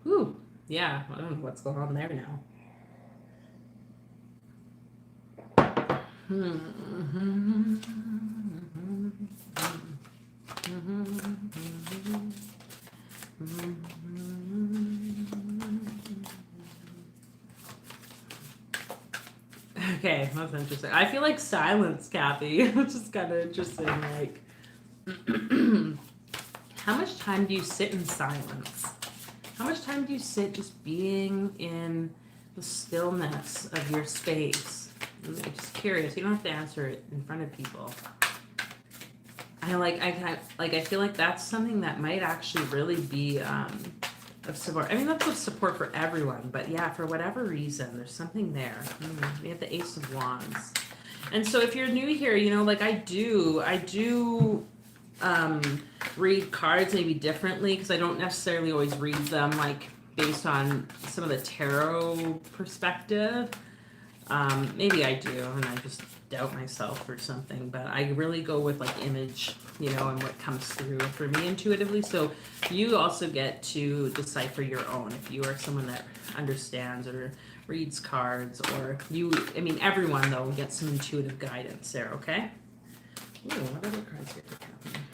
Whew. Yeah, I don't know what's going on there now. Okay, that's interesting. I feel like silence, Kathy, which is kind of interesting. How much time do you sit in silence? How much time do you sit just being in the stillness of your space? I'm just curious. You don't have to answer it in front of people. I feel like that's something that might actually really be of support. I mean, that's of support for everyone, but yeah, for whatever reason, there's something there. We have the Ace of Wands. And so if you're new here, I do read cards maybe differently because I don't necessarily always read them based on some of the tarot perspective. Maybe I do, and I just doubt myself or something, but I really go with image, and what comes through for me intuitively. So you also get to decipher your own if you are someone that understands or reads cards, or everyone though gets some intuitive guidance there. Okay. Ooh, what other cards here for Catherine?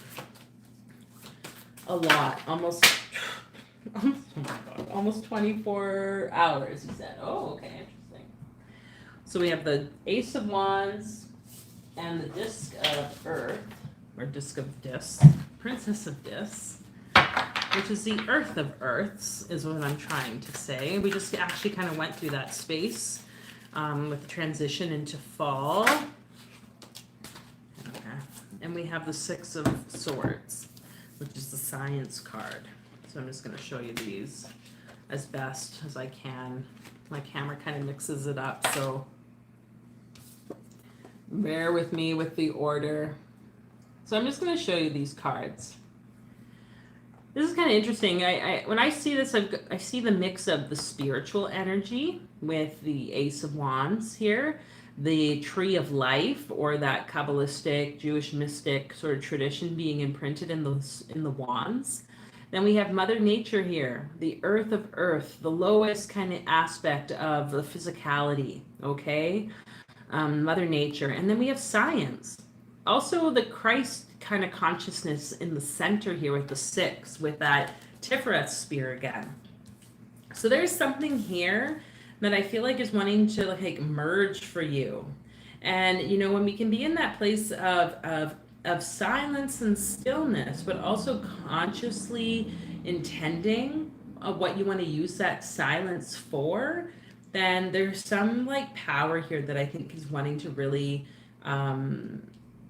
A lot, almost 24 hours. You said, okay, interesting. So we have the Ace of Wands and the Disc of Earth, or Disc of Discs, Princess of Discs, which is the Earth of Earths, is what I'm trying to say. We just actually kind of went through that space with the transition into fall. Okay. And we have the Six of Swords, which is the Science card. So I'm just going to show you these as best as I can. My camera kind of mixes it up, so bear with me with the order. So I'm just going to show you these cards. This is kind of interesting. When I see this, I see the mix of the spiritual energy with the Ace of Wands here, the Tree of Life, or that Kabbalistic Jewish mystic sort of tradition being imprinted in the wands. Then we have Mother Nature here, the Earth of Earth, the lowest kind of aspect of the physicality, okay? Mother Nature. And then we have science. Also the Christ kind of consciousness in the center here with the six, with that Tiferet spear again. So there's something here that I feel like is wanting to merge for you. And, when we can be in that place of silence and stillness, but also consciously intending what you want to use that silence for, then there's some like power here that I think is wanting to really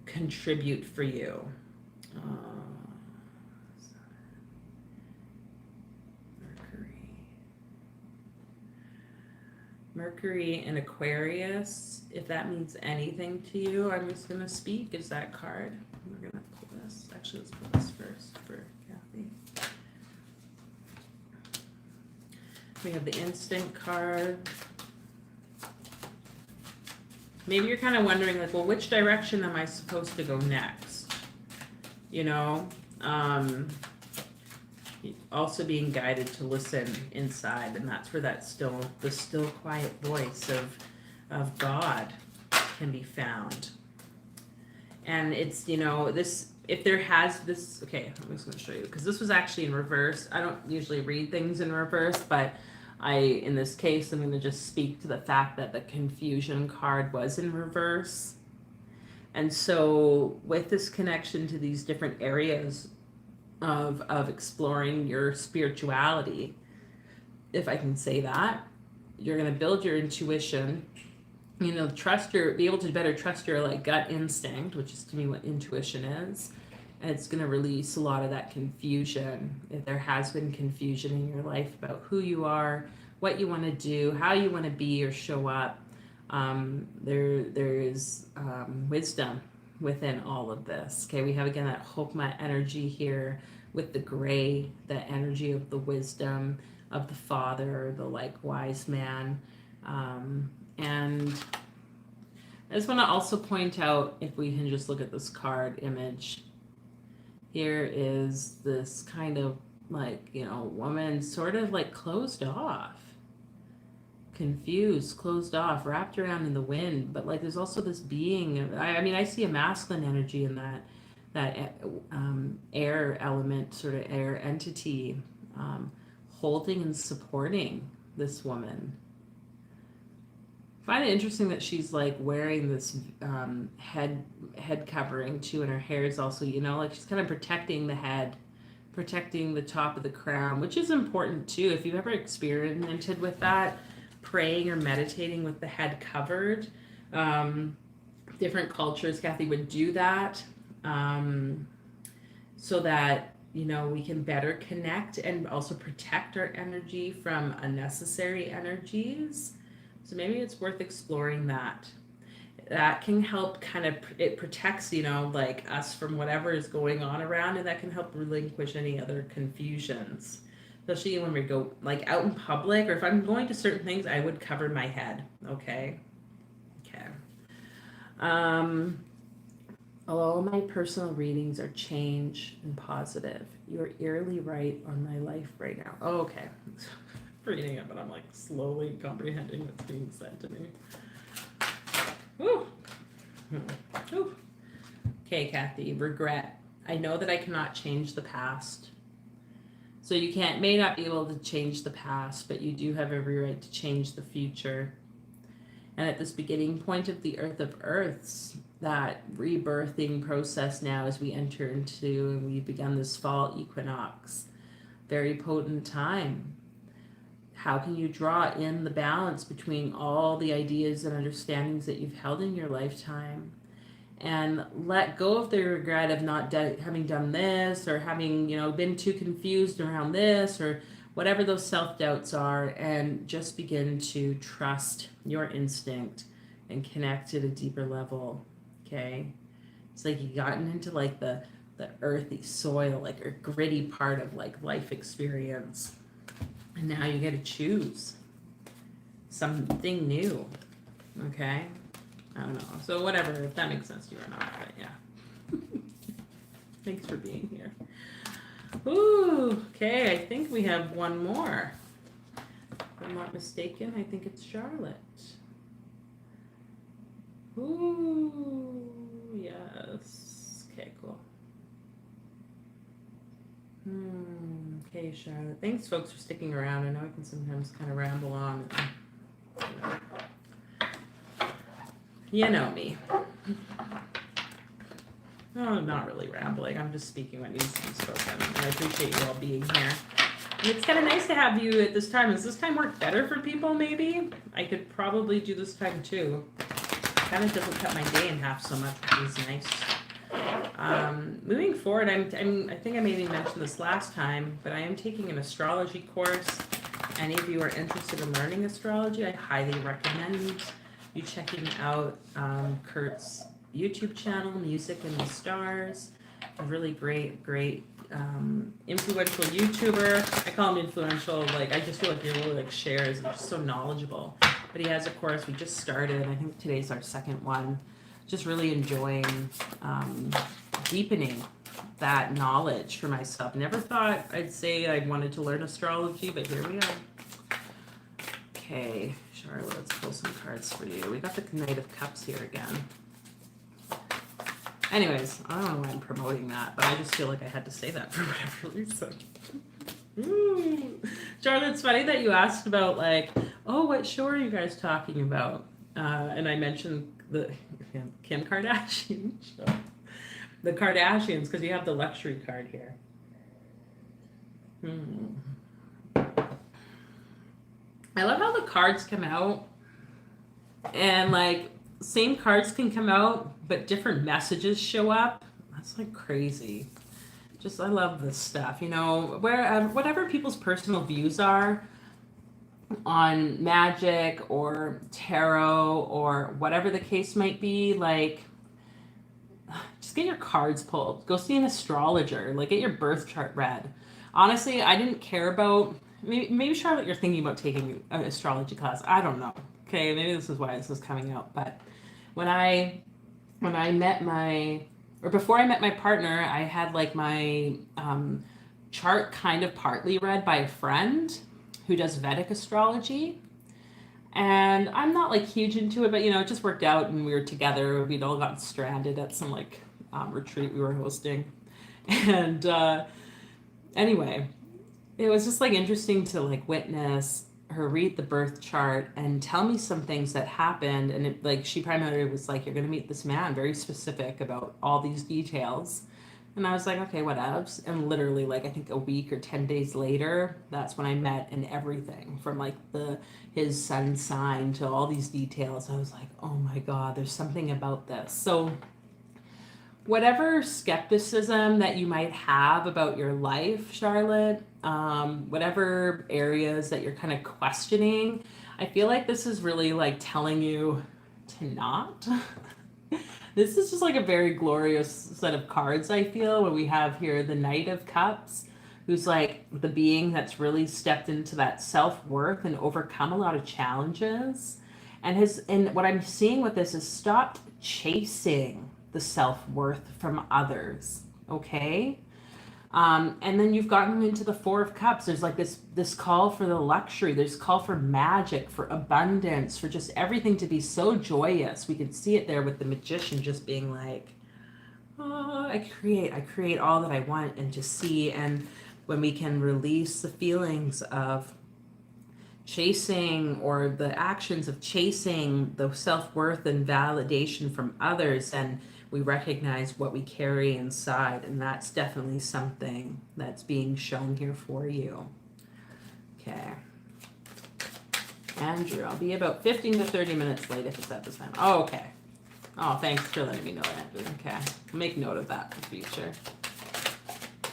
contribute for you. Mercury in Aquarius, if that means anything to you, I'm just going to speak as that card. We're going to pull this. Actually, let's pull this first for Kathy. We have the instinct card. Maybe you're kind of wondering, like, well, which direction am I supposed to go next? You know? Also being guided to listen inside, and that's where the still quiet voice of God can be found. And it's, you know, this, if there has this, okay, I'm just going to show you, because this was actually in reverse. I don't usually read things in reverse, but in this case, I'm going to just speak to the fact that the confusion card was in reverse. And so with this connection to these different areas of exploring your spirituality, if I can say that, you're going to build your intuition, you know, be able to better trust your like gut instinct, which is to me what intuition is. And it's going to release a lot of that confusion. If there has been confusion in your life about who you are, what you want to do, how you want to be or show up, there is wisdom within all of this. Okay, we have again that Hokmah energy here with the gray, the energy of the wisdom of the father, the like wise man. And I just want to also point out, if we can just look at this card image, here is this kind of like, you know, woman sort of like closed off, confused, closed off, wrapped around in the wind. But like there's also this being, I mean, I see a masculine energy in that air element, sort of air entity, holding and supporting this woman. I find it interesting that she's like wearing this head covering too, and her hair is also, you know, like she's kind of protecting the head, protecting the top of the crown, which is important too. If you've ever experimented with that, praying or meditating with the head covered, different cultures, Kathy, would do that, so that, you know, we can better connect and also protect our energy from unnecessary energies. So maybe it's worth exploring that. That can help kind of, it protects, you know, like us from whatever is going on around, and that can help relinquish any other confusions. Especially when we go like out in public, or if I'm going to certain things, I would cover my head. Okay. All my personal readings are change and positive. You're eerily right on my life right now. Oh, okay. Reading it, but I'm like slowly comprehending what's being said to me. Woo. Woo. Okay, Kathy, regret. I know that I cannot change the past. So you may not be able to change the past, but you do have every right to change the future. And at this beginning point of the Earth of Earths, that rebirthing process now as we enter into, and we've begun this fall equinox, very potent time. How can you draw in the balance between all the ideas and understandings that you've held in your lifetime, and let go of the regret of not having done this, or having, you know, been too confused around this, or whatever those self-doubts are, and just begin to trust your instinct and connect at a deeper level. Okay, it's like you've gotten into like the earthy soil, like a gritty part of like life experience, and now you get to choose something new. Okay, I don't know, so whatever, if that makes sense to you or not, but yeah. Thanks for being here. Ooh, okay, I think we have one more. If I'm not mistaken, I think it's Charlotte. Ooh, yes. Okay, cool. Okay, Charlotte. Thanks, folks, for sticking around. I know I can sometimes kind of ramble on. You know me. No, I'm not really rambling. I'm just speaking what needs to be spoken. And I appreciate you all being here. It's kind of nice to have you at this time. Does this time work better for people, maybe? I could probably do this time too. Kind of doesn't cut my day in half so much, which is nice. Moving forward, I think I maybe mentioned this last time, but I am taking an astrology course. Any of you are interested in learning astrology, I highly recommend you checking out Kurt's YouTube channel, Music and the Stars. A really great influential YouTuber. I call him influential, like I just feel like he really like shares and just so knowledgeable. But he has a course we just started. I think today's our second one. Just really enjoying deepening that knowledge for myself. Never thought I'd say I wanted to learn astrology, but here we are. Okay, Charlotte, let's pull some cards for you. We got the Knight of Cups here again. Anyways, I don't know why I'm promoting that, but I just feel like I had to say that for whatever reason. Ooh. Charlotte, it's funny that you asked about like, oh, what show are you guys talking about? And I mentioned the Kim Kardashian show. The Kardashians, because you have the luxury card here. I love how the cards come out, and like same cards can come out, but different messages show up. That's like crazy. Just I love this stuff. You know, where whatever people's personal views are on magic or tarot or whatever the case might be, like just get your cards pulled. Go see an astrologer. Like get your birth chart read. Honestly, I didn't care about maybe Charlotte, you're thinking about taking an astrology class. I don't know. Okay, maybe this is why this is coming out. But when I met before I met my partner, I had like my chart kind of partly read by a friend who does Vedic astrology. And I'm not like huge into it, but you know, it just worked out and we were together. We'd all gotten stranded at some like retreat we were hosting. And anyway, it was just like interesting to like witness her read the birth chart and tell me some things that happened. And it, like she primarily was like, you're going to meet this man, very specific about all these details. And I was like, okay, what else? And literally like I think a week or 10 days later, that's when I met, and everything from like his sun sign to all these details. I was like, oh my God, there's something about this. So whatever skepticism that you might have about your life, Charlotte, whatever areas that you're kind of questioning, I feel like this is really like telling you to not. This is just like a very glorious set of cards, I feel, when we have here the Knight of Cups, who's like the being that's really stepped into that self-worth and overcome a lot of challenges. And what I'm seeing with this is stopped chasing the self-worth from others, okay? And then you've gotten into the Four of Cups. There's like this call for the luxury. There's call for magic, for abundance, for just everything to be so joyous. We could see it there with the Magician just being like, oh, I create all that I want and to see. And when we can release the feelings of chasing or the actions of chasing the self-worth and validation from others, and we recognize what we carry inside, and that's definitely something that's being shown here for you. Okay. Andrew, I'll be about 15 to 30 minutes late if it's at this time. Oh, okay. Oh, thanks for letting me know, Andrew. Okay. I'll make note of that for future.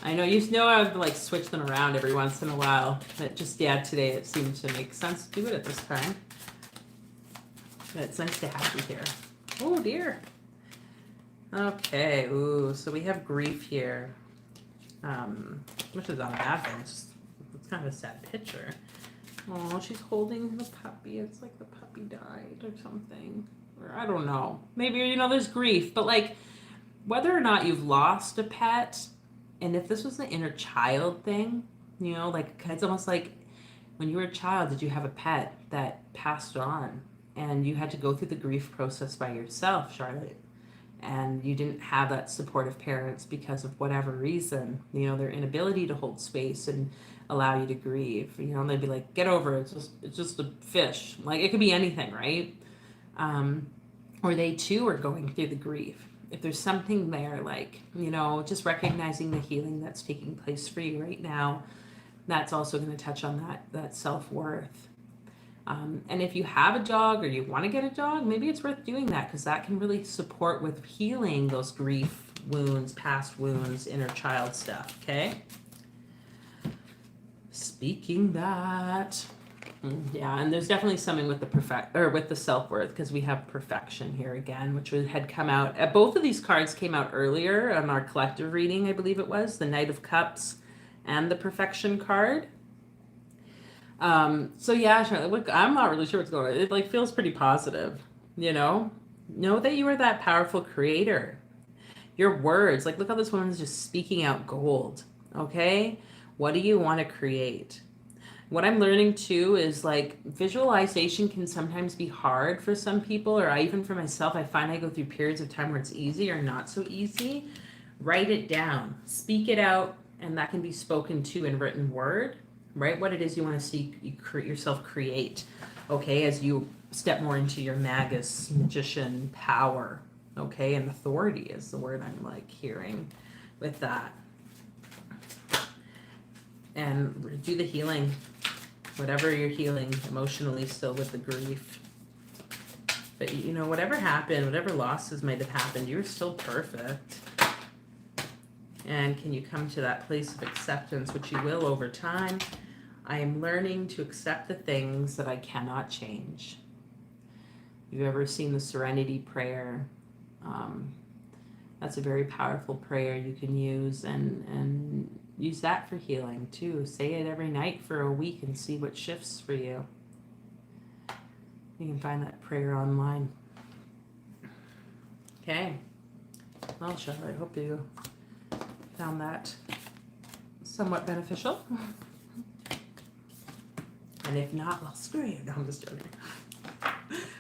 I know you know I've like switched them around every once in a while, but just, yeah, today it seemed to make sense to do it at this time. But it's nice to have you here. Oh, dear. Okay, ooh, so we have grief here, which is not a bad thing. It's kind of a sad picture. Oh, she's holding the puppy. It's like the puppy died or something. Or I don't know. Maybe, you know, there's grief. But, like, whether or not you've lost a pet, and if this was the inner child thing, you know, like, it's almost like when you were a child, did you have a pet that passed on? And you had to go through the grief process by yourself, Charlotte. And you didn't have that supportive parents because of whatever reason, you know, their inability to hold space and allow you to grieve, you know, and they'd be like, get over it, it's just a fish. Like, it could be anything, right? Or they too are going through the grief. If there's something there, like, you know, just recognizing the healing that's taking place for you right now, that's also going to touch on that self-worth. And if you have a dog or you want to get a dog, maybe it's worth doing that, because that can really support with healing those grief wounds, past wounds, inner child stuff. Okay. Speaking that, yeah, and there's definitely something with the self-worth, because we have perfection here again, which had come out. Both of these cards came out earlier on our collective reading, I believe it was the Knight of Cups and the perfection card. So yeah, Charlotte, look, I'm not really sure what's going on. It like feels pretty positive, you know? Know that you are that powerful creator. Your words, like look how this woman's just speaking out gold. Okay? What do you want to create? What I'm learning too is like visualization can sometimes be hard for some people, or even for myself. I find I go through periods of time where it's easy or not so easy. Write it down, speak it out, and that can be spoken to in written word. Right, what it is you want to see yourself create, okay, as you step more into your magus magician power, okay, and authority is the word I'm like hearing with that. And do the healing, whatever you're healing emotionally still with the grief. But you know, whatever happened, whatever losses might have happened, you're still perfect. And can you come to that place of acceptance, which you will over time? I am learning to accept the things that I cannot change. If you've ever seen the Serenity Prayer, that's a very powerful prayer you can use, and use that for healing too. Say it every night for a week and see what shifts for you. You can find that prayer online. Okay. Well, Charlotte, I hope you found that somewhat beneficial. And if not, well, screw you. No, I'm just joking.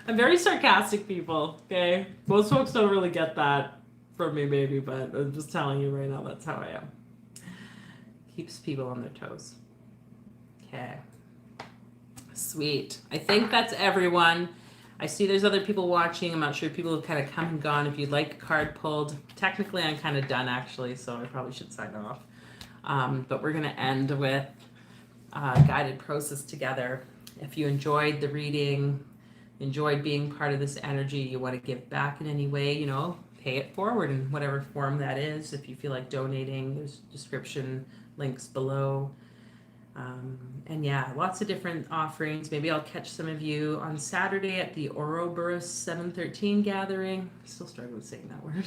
I'm very sarcastic, people, okay? Most folks don't really get that from me, maybe, but I'm just telling you right now, that's how I am. Keeps people on their toes. Okay. Sweet. I think that's everyone. I see there's other people watching. I'm not sure if people have kind of come and gone. If you'd like a card pulled, technically I'm kind of done actually, so I probably should sign off. But we're going to end with guided process together. If you enjoyed the reading, enjoyed being part of this energy, you want to give back in any way, you know, pay it forward in whatever form that is. If you feel like donating, there's description links below. And yeah, lots of different offerings. Maybe I'll catch some of you on Saturday at the Ouroboros 713 gathering. Still struggling with saying that word.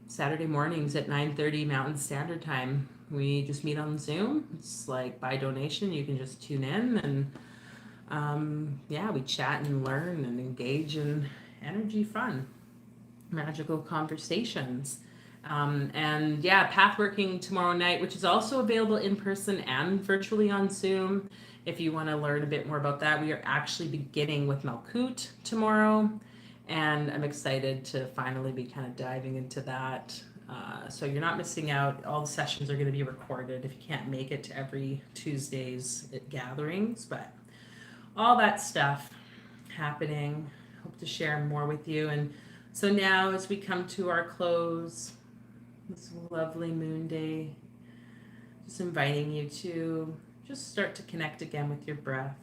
Saturday mornings at 9:30 Mountain Standard Time. We just meet on Zoom. It's like by donation. You can just tune in and yeah, we chat and learn and engage in energy fun, magical conversations. And yeah, Pathworking tomorrow night, which is also available in person and virtually on Zoom. If you want to learn a bit more about that, we are actually beginning with Malkut tomorrow. And I'm excited to finally be kind of diving into that. So you're not missing out. All the sessions are going to be recorded if you can't make it to every Tuesday's gatherings. But all that stuff happening. Hope to share more with you. And so now as we come to our close, this lovely moon day, just inviting you to just start to connect again with your breath.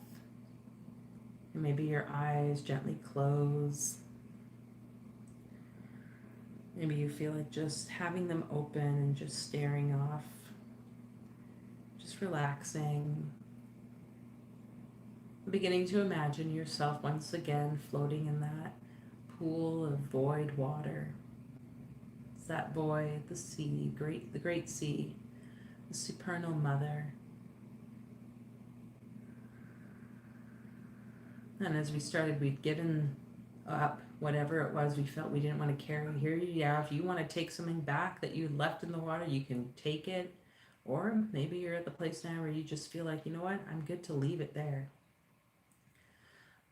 And maybe your eyes gently close. Maybe you feel like just having them open and just staring off, just relaxing. Beginning to imagine yourself once again floating in that pool of void water. It's that void, the sea, the great sea, the supernal mother. And as we started, we'd given up whatever it was we felt we didn't want to carry. Here, yeah, if you want to take something back that you left in the water, you can take it. Or maybe you're at the place now where you just feel like, you know what, I'm good to leave it there.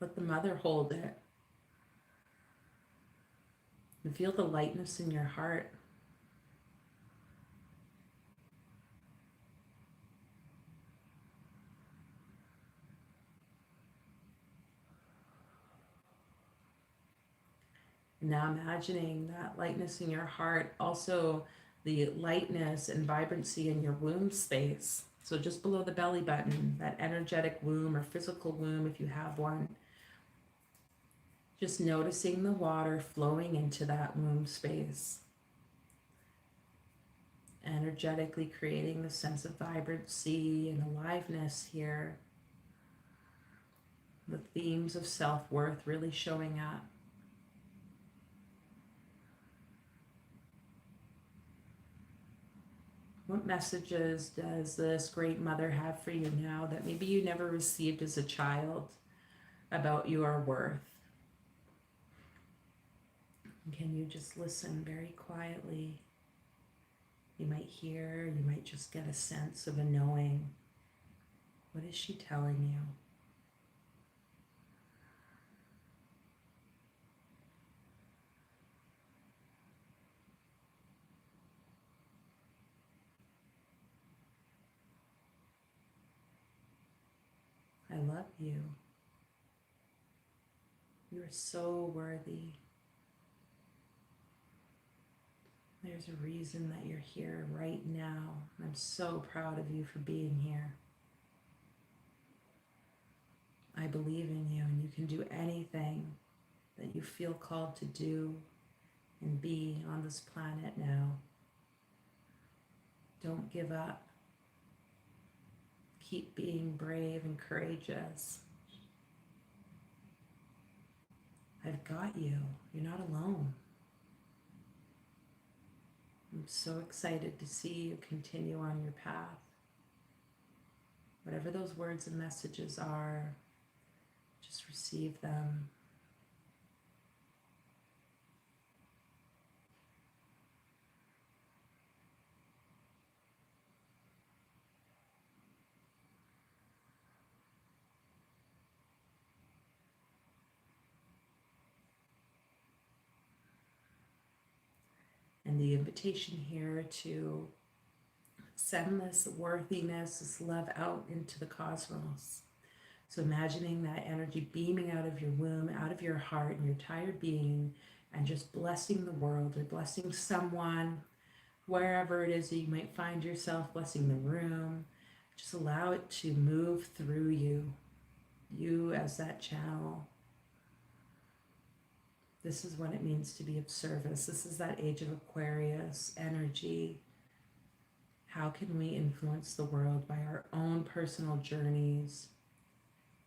Let the mother hold it. And feel the lightness in your heart. Now imagining that lightness in your heart, also the lightness and vibrancy in your womb space. So just below the belly button, that energetic womb or physical womb if you have one, just noticing the water flowing into that womb space, energetically creating the sense of vibrancy and aliveness here. The themes of self-worth really showing up. What messages does this great mother have for you now that maybe you never received as a child about your worth? And can you just listen very quietly? You might hear, you might just get a sense of a knowing. What is she telling you? I love you. You are so worthy. There's a reason that you're here right now. I'm so proud of you for being here. I believe in you, and you can do anything that you feel called to do and be on this planet now. Don't give up. Keep being brave and courageous. I've got you. You're not alone. I'm so excited to see you continue on your path. Whatever those words and messages are, just receive them. And the invitation here to send this worthiness, this love out into the cosmos. So imagining that energy beaming out of your womb, out of your heart and your entire being, and just blessing the world or blessing someone, wherever it is that you might find yourself, blessing the room. Just allow it to move through you, you as that channel. This is what it means to be of service. This is that age of Aquarius energy. How can we influence the world by our own personal journeys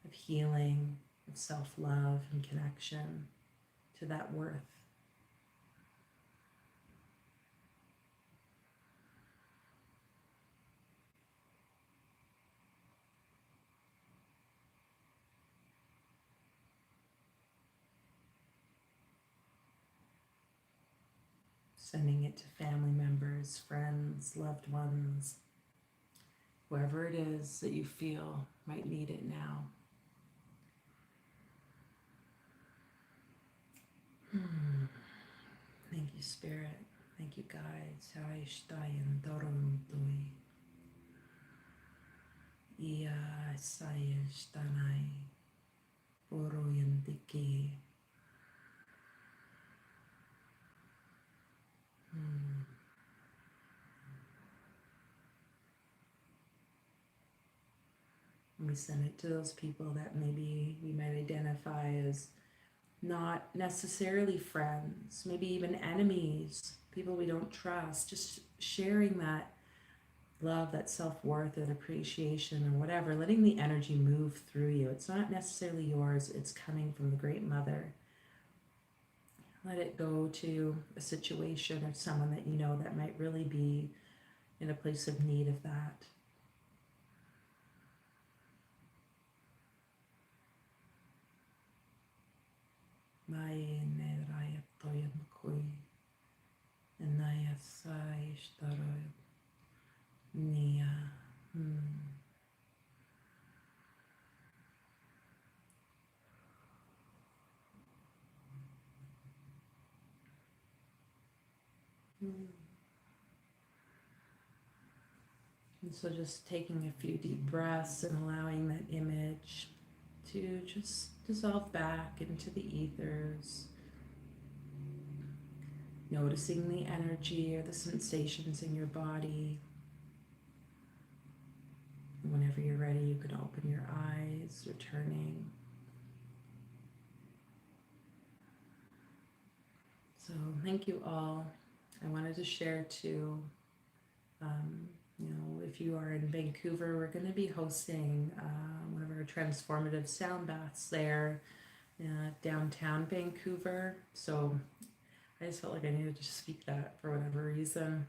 of healing, of self-love and connection to that worth? Sending it to family members, friends, loved ones, whoever it is that you feel might need it now. Thank you, Spirit. Thank you, guides. Haishtayan Dorondui. Ia Sayashtanai. Poroyandiki. We send it to those people that maybe we might identify as not necessarily friends, maybe even enemies, people we don't trust, just sharing that love, that self-worth, that appreciation or whatever, letting the energy move through you. It's not necessarily yours, it's coming from the Great Mother. Let it go to a situation or someone that you know that might really be in a place of need of that. And so just taking a few deep breaths and allowing that image to just dissolve back into the ethers. Noticing the energy or the sensations in your body. you can open your eyes, returning. So thank you all. I wanted to share too, if you are in Vancouver, we're going to be hosting one of our transformative sound baths there, downtown Vancouver. So I just felt like I needed to speak that for whatever reason.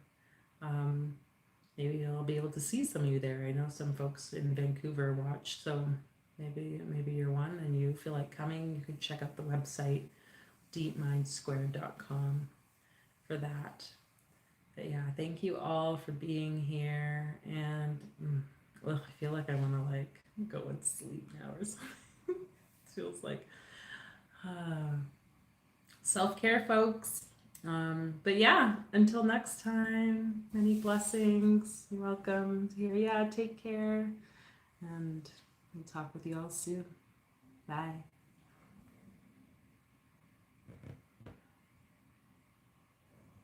Maybe I'll be able to see some of you there. I know some folks in Vancouver watch, so maybe you're one and you feel like coming. You could check out the website deepmindsquared.com for that. But yeah, thank you all for being here, and I feel like I want to go and sleep now or something. It feels like self-care, folks. But yeah, until next time, many blessings. You're welcome here. Yeah, take care, and we'll talk with you all soon. Bye.